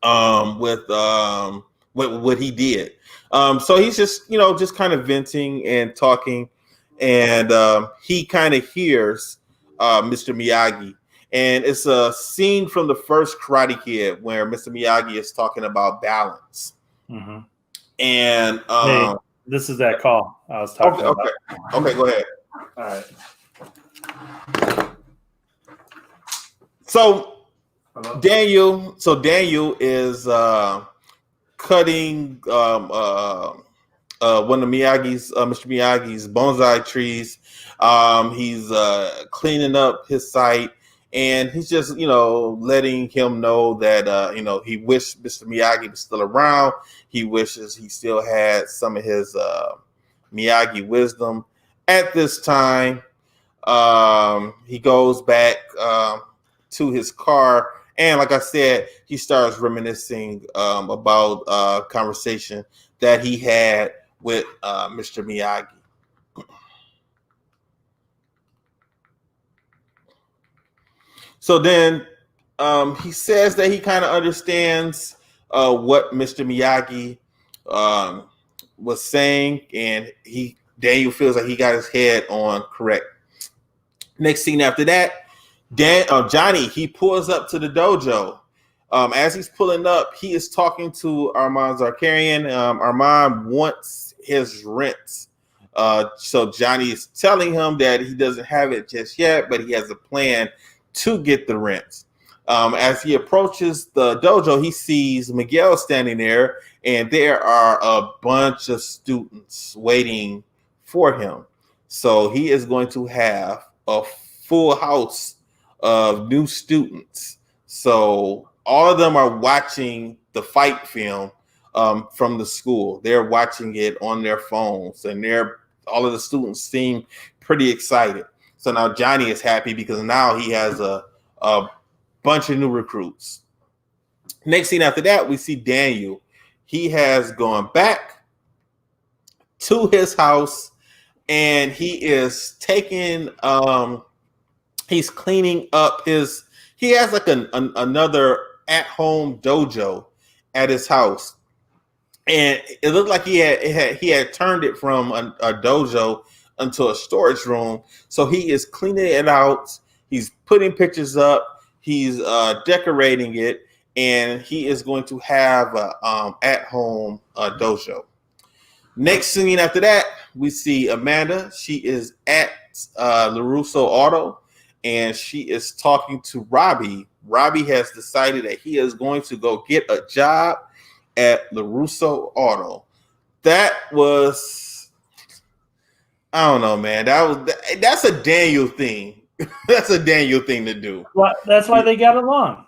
With what he did. So he's just kind of venting and talking, and he kind of hears Mr. Miyagi. And it's a scene from the first Karate Kid where Mr. Miyagi is talking about balance. Mm-hmm. And hey, this is that call I was talking about. Okay, go ahead. All right. So Daniel is cutting one of Mr. Miyagi's bonsai trees. He's cleaning up his site, and he's just letting him know that he wished Mr. Miyagi was still around. He wishes he still had some of his Miyagi wisdom. At this time, he goes back to his car. And like I said, he starts reminiscing about a conversation that he had with Mr. Miyagi. So then he says that he kind of understands what Mr. Miyagi was saying, and Daniel feels like he got his head on correct. Next scene after that, Johnny, he pulls up to the dojo. As he's pulling up, he is talking to Armand Zarkarian. Armand wants his rent. So Johnny is telling him that he doesn't have it just yet, but he has a plan to get the rent. As he approaches the dojo, he sees Miguel standing there, and there are a bunch of students waiting for him. So he is going to have a full house of new students. So all of them are watching the fight film from the school. They're watching it on their phones, and all of the students seem pretty excited. So now Johnny is happy because now he has a bunch of new recruits. Next scene after that, we see Daniel. He has gone back to his house, and he is taking he's cleaning up he has like another at-home dojo at his house, and it looked like he had turned it from a dojo into a storage room. So he is cleaning it out, he's putting pictures up, he's decorating it, and he is going to have a at-home dojo. Next scene after that, we see Amanda. She is at LaRusso Auto, and she is talking to Robbie. Robbie has decided that he is going to go get a job at LaRusso Auto. That was, I don't know, man. That's a Daniel thing. That's a Daniel thing to do. Well, that's why they got along.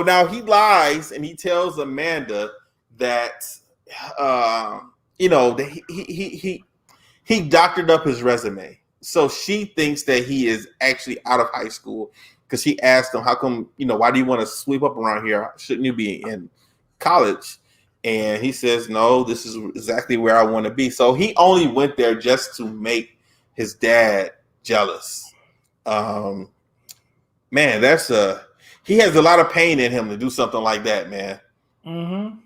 Now he lies and he tells Amanda that that he doctored up his resume. So she thinks that he is actually out of high school, because she asked him, how come, why do you want to sweep up around here? Shouldn't you be in college? And he says, no, this is exactly where I want to be. So he only went there just to make his dad jealous. Man, he has a lot of pain in him to do something like that, man. Mm-hmm.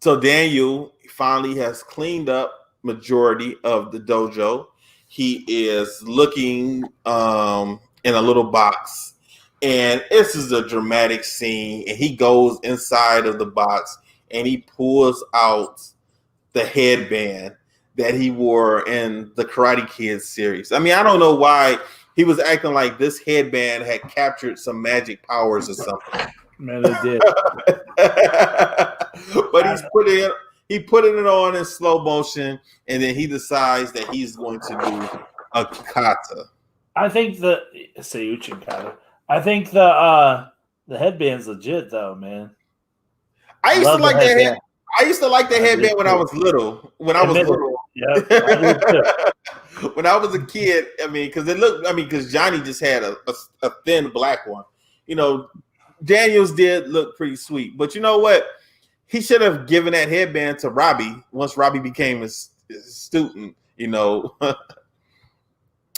So Daniel finally has cleaned up majority of the dojo. He is looking in a little box, and this is a dramatic scene. And he goes inside of the box and he pulls out the headband that he wore in the Karate Kid series. I mean, I don't know why he was acting like this headband had captured some magic powers or something. Man, it did. But he put it on in slow motion, and then he decides that he's going to do a kata. I think the headband's legit though, man. I used to like that. I used to like the headband when I was little. Yeah. When I was a kid, because Johnny just had a thin black one. Daniels did look pretty sweet, but you know what? He should have given that headband to Robbie once Robbie became his student,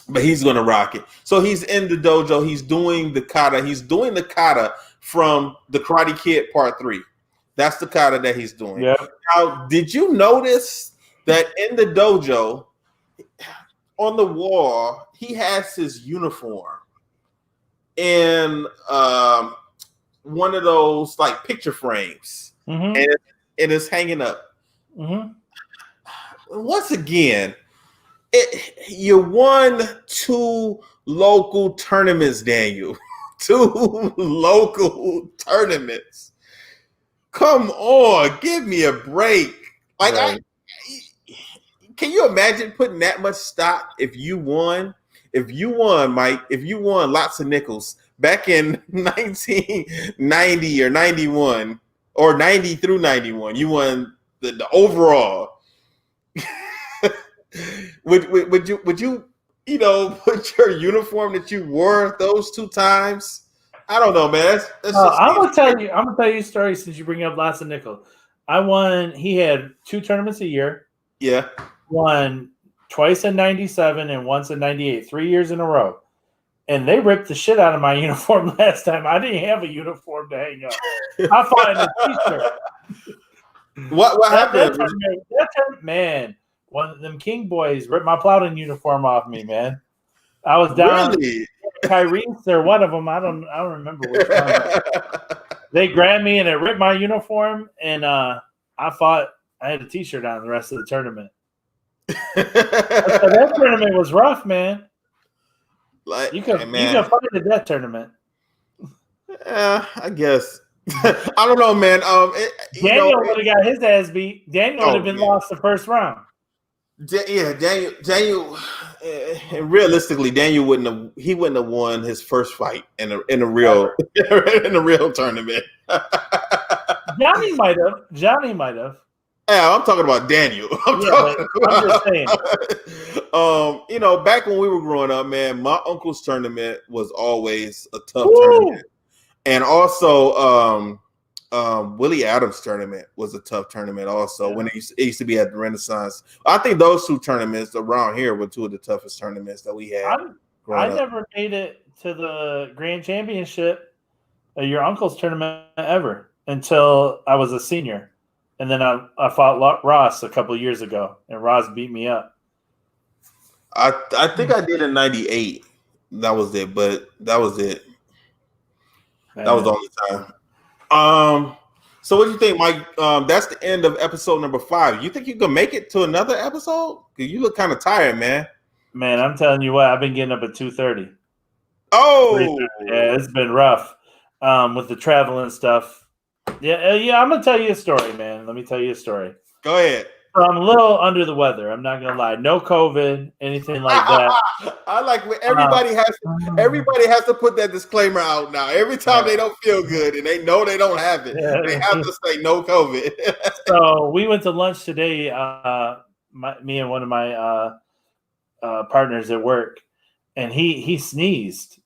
But he's going to rock it. So he's in the dojo. He's doing the kata. He's doing the kata from the Karate Kid Part 3. That's the kata that he's doing. Yeah. Now, did you notice that in the dojo, on the wall, he has his uniform in one of those like picture frames? Mm-hmm. And it's hanging up. Mm-hmm. Once again, you won 2 local tournaments, Daniel. 2 local tournaments. Come on, give me a break. Right. Can you imagine putting that much stock if you won? If you won, Mike, lots of nickels back in 1990 or 91 or 90 through 91, you won the overall. Would you put your uniform that you wore those 2 times? I don't know, man. I'm gonna tell you a story since you bring up lots of nickel. He had 2 tournaments a year. Yeah. Won twice in 97 and once in 98, 3 years in a row. And they ripped the shit out of my uniform last time. I didn't have a uniform to hang up. I fought in a t-shirt. What happened? Man, one of them King boys ripped my Plowden uniform off me, man. I was down. Really? Tyrese or one of them. I don't remember which one. They grabbed me and it ripped my uniform, and I fought. I had a t-shirt on the rest of the tournament. That tournament was rough, man. Like you can fight at that tournament. I guess I don't know, man. Daniel would have got his ass beat. Daniel would have been lost the first round. Daniel. And realistically, Daniel wouldn't have won his first fight in a real in a real tournament. Johnny might have. Yeah, I'm talking about Daniel. I'm just saying. Back when we were growing up, man, my uncle's tournament was always a tough tournament, and also Willie Adams' tournament was a tough tournament. Also, when it used to be at the Renaissance, I think those two tournaments around here were two of the toughest tournaments that we had. I never made it to the Grand Championship of your uncle's tournament ever until I was a senior. And then I fought Ross a couple of years ago, and Ross beat me up. I think I did in '98. That was it, but that was it. Man. That was the only time. So what do you think, Mike? That's the end of episode number 5. You think you can make it to another episode? Because you look kind of tired, man. Man, I'm telling you what, I've been getting up at 2:30. Oh, yeah, it's been rough with the travel and stuff. Yeah. I'm gonna tell you a story, man. Let me tell you a story. Go ahead. So I'm a little under the weather. I'm not gonna lie. No COVID, anything like that. I like when everybody has to put that disclaimer out now. Every time they don't feel good and they know they don't have it, they have to say no COVID. So we went to lunch today. Me and one of my partners at work, and he sneezed,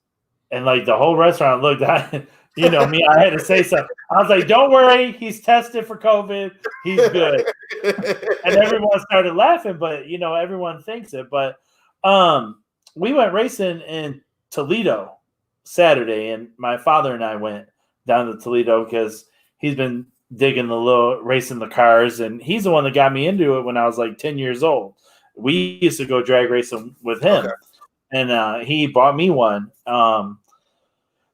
and like the whole restaurant looked at. You know me, I had to say something. I was like, don't worry, he's tested for COVID. He's good. And everyone started laughing, but, everyone thinks it. But we went racing in Toledo Saturday, and my father and I went down to Toledo because he's been digging racing the cars, and he's the one that got me into it when I was like 10 years old. We used to go drag racing with him, and he bought me one.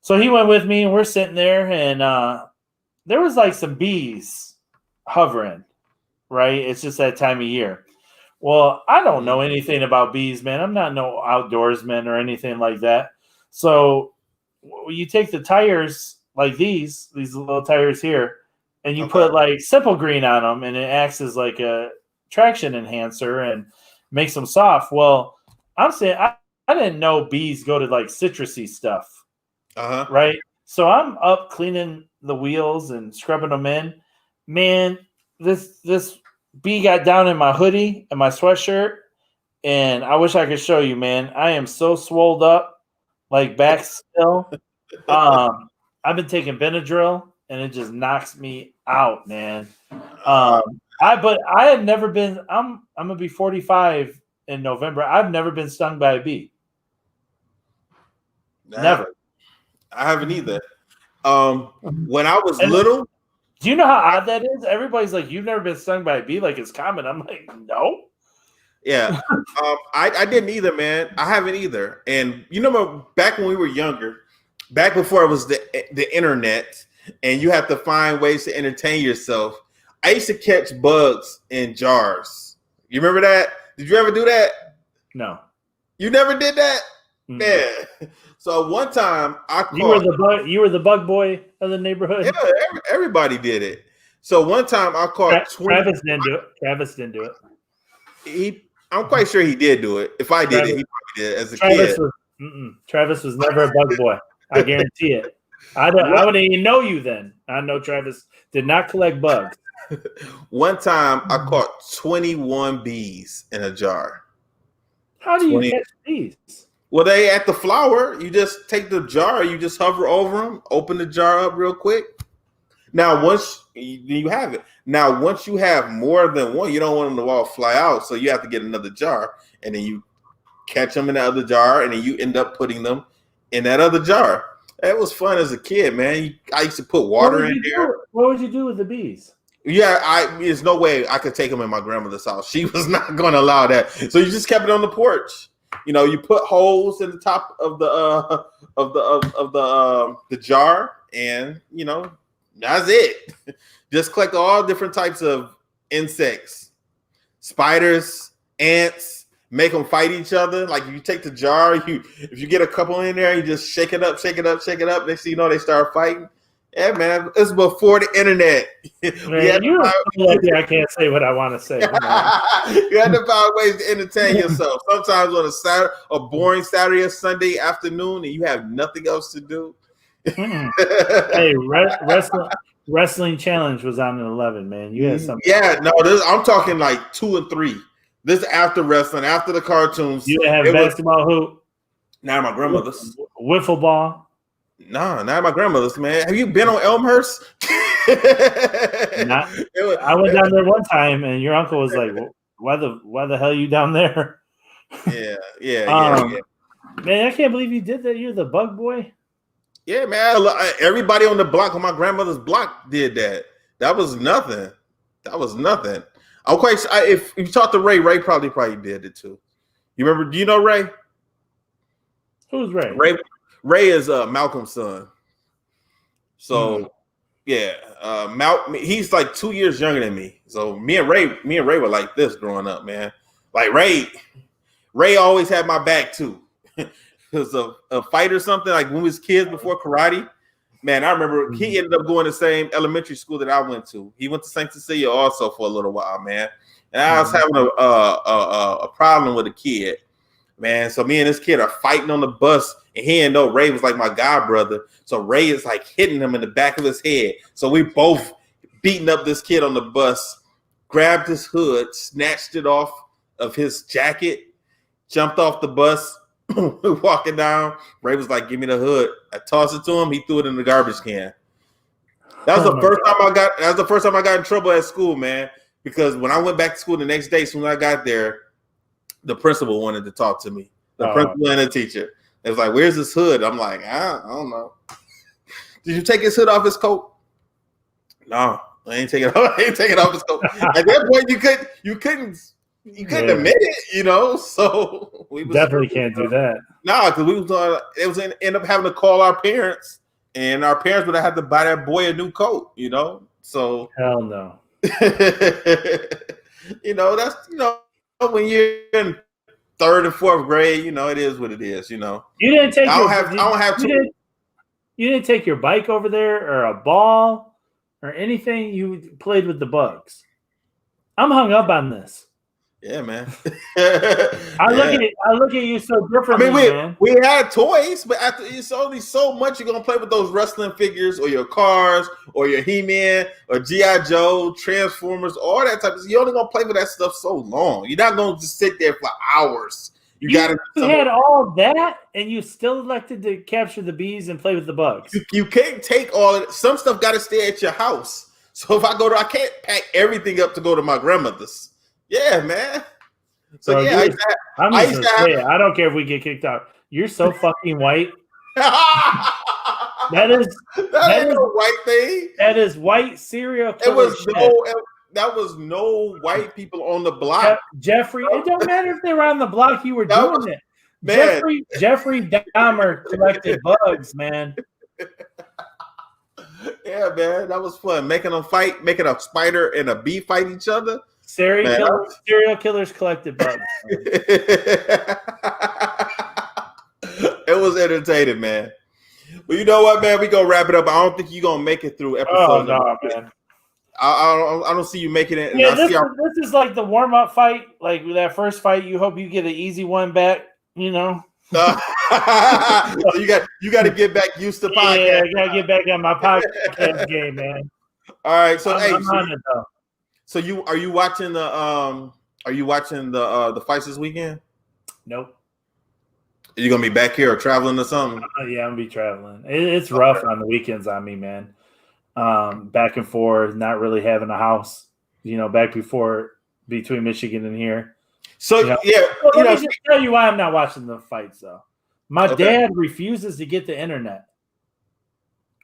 So he went with me, and we're sitting there, and there was like some bees hovering, right? It's just that time of year. Well, I don't know anything about bees, man. I'm not no outdoorsman or anything like that. So you take the tires like these little tires here, and you put like Simple Green on them, and it acts as like a traction enhancer and makes them soft. Well, I'm saying I didn't know bees go to like citrusy stuff. Right. So I'm up cleaning the wheels and scrubbing them in. Man, this bee got down in my hoodie and my sweatshirt, and I wish I could show you, man. I am so swolled up, like back still. I've been taking Benadryl, and it just knocks me out, man. I had never been. I'm gonna be 45 in November. I've never been stung by a bee. Never. I haven't either. When I was little. Do you know how odd that is? Everybody's like, you've never been stung by a bee? Like, it's common. I'm like, no. Yeah. I didn't either, man. I haven't either. And back when we were younger, back before it was the internet, and you have to find ways to entertain yourself, I used to catch bugs in jars. You remember that? Did you ever do that? No. You never did that? Mm-hmm. Yeah. So one time I caught you were the bug boy of the neighborhood. Yeah, everybody did it. So one time I caught Travis didn't do it. Travis didn't do it. I'm quite sure he did do it. If I did it, he probably did as a kid. Travis was never a bug boy. I guarantee it. I wouldn't even know you then. I know Travis did not collect bugs. One time I caught 21 bees in a jar. How do you catch bees? Well, they at the flower. You just take the jar, you just hover over them, open the jar up real quick. Now, once you have it, once you have more than one, you don't want them to all fly out, so you have to get another jar, and then you catch them in the other jar, and then you end up putting them in that other jar. It was fun as a kid, man. I used to put water in there. What would you do with the bees? Yeah, there's no way I could take them in my grandmother's house. She was not going to allow that. So you just kept it on the porch. You put holes in the top of the jar, and that's it. Just collect all different types of insects, spiders, ants. Make them fight each other. Like you take the jar, if you get a couple in there, you just shake it up. Next thing you know, they start fighting. Yeah, man. It's before the internet. Man, you're so lucky I can't say what I want to say. You had to find ways to entertain yourself. Sometimes on a boring Saturday or Sunday afternoon, and you have nothing else to do. Hey, wrestling challenge was on at 11, man. You had something. Yeah, no, I'm talking like 2 and 3. This after wrestling, after the cartoons. You didn't have basketball hoop? Not my grandmother's. Wiffle ball? No, not my grandmother's, man. Have you been on Elmhurst? I went down there one time, and your uncle was like, "Why the hell are you down there?" Yeah. Man, I can't believe you did that. You're the bug boy. Yeah, man. Everybody on the block, on my grandmother's block, did that. That was nothing. I'm quite. If you talk to Ray probably did it too. You remember? Do you know Ray? Who's Ray? Ray is Malcolm's son. So, yeah, he's like 2 years younger than me. So me and Ray were like this growing up, man. Like Ray always had my back too. Because of a fight or something, like when we was kids before karate. Man, I remember he ended up going to the same elementary school that I went to. He went to St. Cecilia also for a little while, man. And I was having a problem with a kid, man. So me and this kid are fighting on the bus, and he didn't know Ray was like my god brother. So Ray is like hitting him in the back of his head. So we both beating up this kid on the bus, grabbed his hood, snatched it off of his jacket, jumped off the bus. Walking down, Ray was like, "Give me the hood." I tossed it to him. He threw it in the garbage can. That was the first time I got in trouble at school, man. Because when I went back to school the next day, soon as I got there, the principal wanted to talk to me. The principal and the teacher. It was like, "Where's his hood?" I'm like, I don't know. Did you take his hood off his coat? No, I ain't taking it off his coat. At that point, you couldn't admit it, so we definitely can't do that. No, because end up having to call our parents, and our parents would have had to buy that boy a new coat, So hell no. That's when you're in 3rd and 4th grade, it is what it is, You didn't take you didn't take your bike over there or a ball or anything. You played with the bugs. I'm hung up on this. Yeah, man. I look at you so differently, man. We had toys, but after it's only so much you're gonna play with those wrestling figures or your cars or your He-Man or G.I. Joe, Transformers, all that type of stuff. You're only gonna play with that stuff so long. You're not gonna just sit there for hours. You had all that, and you still elected to capture the bees and play with the bugs. You can't take all of it. Some stuff got to stay at your house. So if I can't pack everything up to go to my grandmother's. Yeah, man. So yeah, I don't care if we get kicked out. You're so fucking white. that is a white thing. That is white serial killer shit. That was no white people on the block. Jeffrey, it don't matter if they were on the block. You were doing it. Man. Jeffrey Dahmer collected bugs, man. Yeah, man, that was fun. Making them fight, making a spider and a bee fight each other. Serial killers collected bugs. It was entertaining, man. Well, you know what, man? We gonna wrap it up. I don't think you're gonna make it through episode. Oh no, man. I don't see you making it. Yeah, this is like the warm up fight. Like that first fight, you hope you get an easy one back. So you got to get back used to podcast. Yeah, I gotta get back on my podcast game, man. All right, so I'm on it though. So are you watching the fights this weekend? Nope. Are you gonna be back here or traveling or something? Yeah, I'm gonna be traveling. It's rough on the weekends on me, man. Back and forth, not really having a house. Back between Michigan and here. So let me just tell you why I'm not watching the fights though. My dad refuses to get the internet.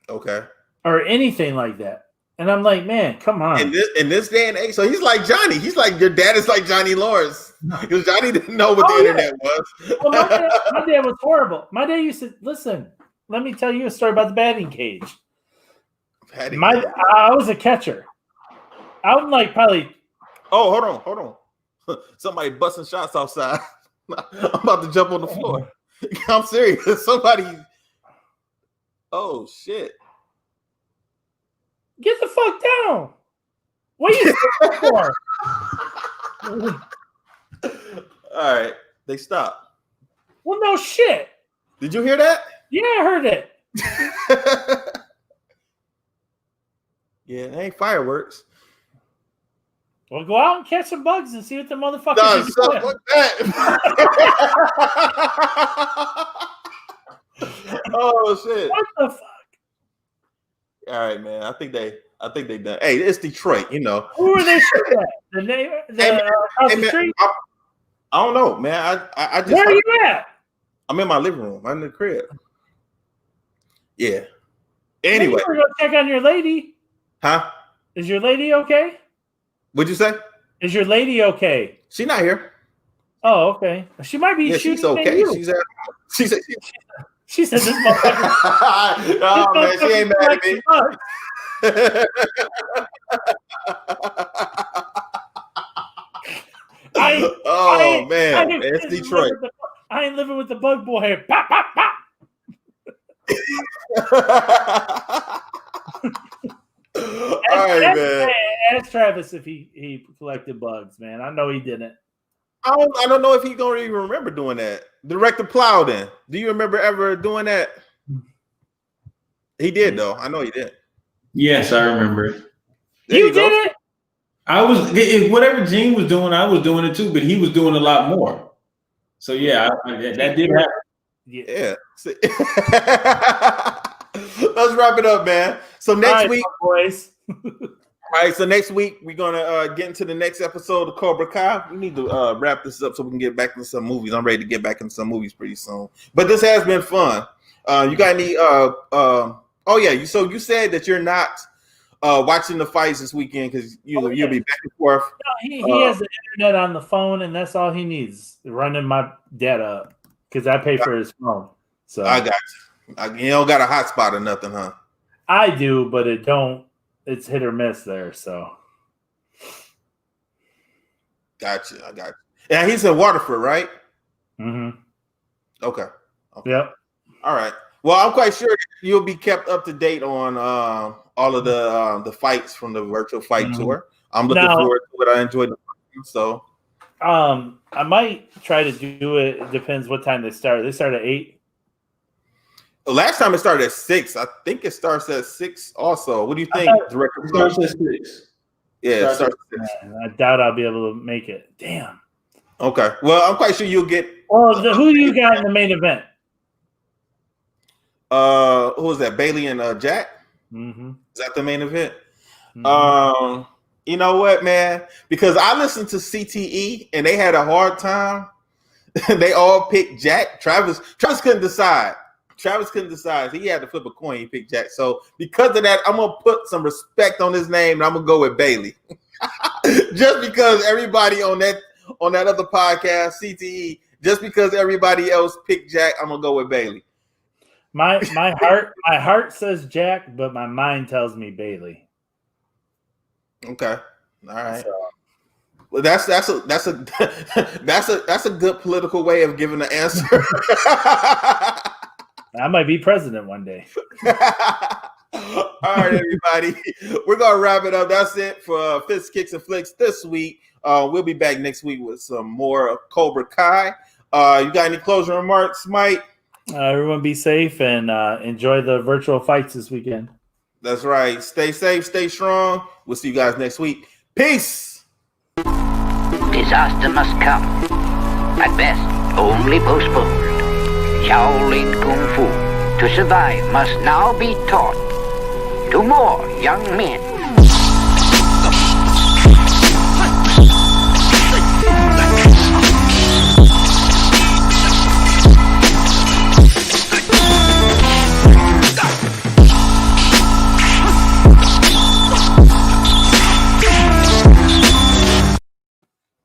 Okay. Or anything like that. And I'm like, man, come on. In this day and age, so he's like Johnny. He's like, your dad is like Johnny Lawrence. Because Johnny didn't know what the internet was. Well, my dad was horrible. My dad used to, listen, let me tell you a story about the batting cage. I was a catcher. I'm like probably. Oh, hold on. Somebody busting shots outside. I'm about to jump on the floor. I'm serious. Somebody. Oh, shit. Get the fuck down. What are you sitting for? All right, they stopped. Well, no shit. Did you hear that? Yeah, I heard it. Yeah, it ain't fireworks. Well, go out and catch some bugs and see what the motherfuckers No, are stuff doing. like that. Oh shit! What the fuck? All right, man. I think they done. Hey, it's Detroit, you know. Who are they shooting at? The name, across the man, street? I don't know, man. I just. Where are you at? I'm in my living room. I'm in the crib. Yeah. Anyway, Maybe we're gonna check on your lady. huh? Is your lady okay? What'd you say? Is your lady okay? She not here. Oh, okay. She might be Yeah, shooting she's okay. at you. She said, She said this motherfucker. oh man, she ain't mad at me. Man, it's Detroit. I ain't living with the bug boy here. Pop, pop, pop. All right, man. Ask Travis if he collected bugs, man. I know he didn't. I don't know if he's gonna even remember doing that. Director Plowden, do you remember ever doing that? He did though. I know he did. Yes, I remember it. You did it? I was whatever Gene was doing, I was doing it too, but he was doing a lot more. So yeah, that did happen. Yeah. Let's wrap it up, man. So next week, boys. All right, so next week we're gonna get into the next episode of Cobra Kai. We need to wrap this up so we can get back into some movies. I'm ready to get back into some movies pretty soon. But this has been fun. You got any? Oh yeah. So you said that you're not watching the fights this weekend because you'll be back and forth. No, he has the internet on the phone, and that's all he needs. Running my data because I pay for his phone. So I got you. You don't got a hotspot or nothing, huh? I do, but it don't. It's hit or miss there, so. Gotcha. I got you. Yeah, he's in Waterford, right? Mm-hmm. Okay. Yep. All right. Well, I'm quite sure you'll be kept up to date on all of the fights from the virtual fight tour. I'm looking forward to it. I enjoyed it. So. I might try to do it. It depends what time they start. They start at 8. Last time it started at 6. I think it starts at 6 also. What do you think, Director? It starts at 6. Yeah, it starts at 6. I doubt I'll be able to make it. Damn. Okay. Well, I'm quite sure you'll get. Well, who do you got in the main event? Who was that? Bailey and Jack? Mm-hmm. Is that the main event? Mm-hmm. You know what, man? Because I listened to CTE and they had a hard time. They all picked Jack. Travis couldn't decide. He had to flip a coin. He picked Jack. So because of that, I'm gonna put some respect on his name, and I'm gonna go with Bailey. Just because everybody on that other podcast, CTE, just because everybody else picked Jack, I'm gonna go with Bailey. My heart says Jack, but my mind tells me Bailey. Okay. All right. So. Well, that's a good political way of giving the answer. I might be president one day. All right, everybody. We're going to wrap it up. That's it for Fits, Kicks, and Flicks this week. We'll be back next week with some more Cobra Kai. You got any closing remarks, Mike? Everyone be safe and enjoy the virtual fights this weekend. That's right. Stay safe, stay strong. We'll see you guys next week. Peace. Disaster must come. At best, only postponed. Shaolin Kung Fu, to survive, must now be taught to more young men.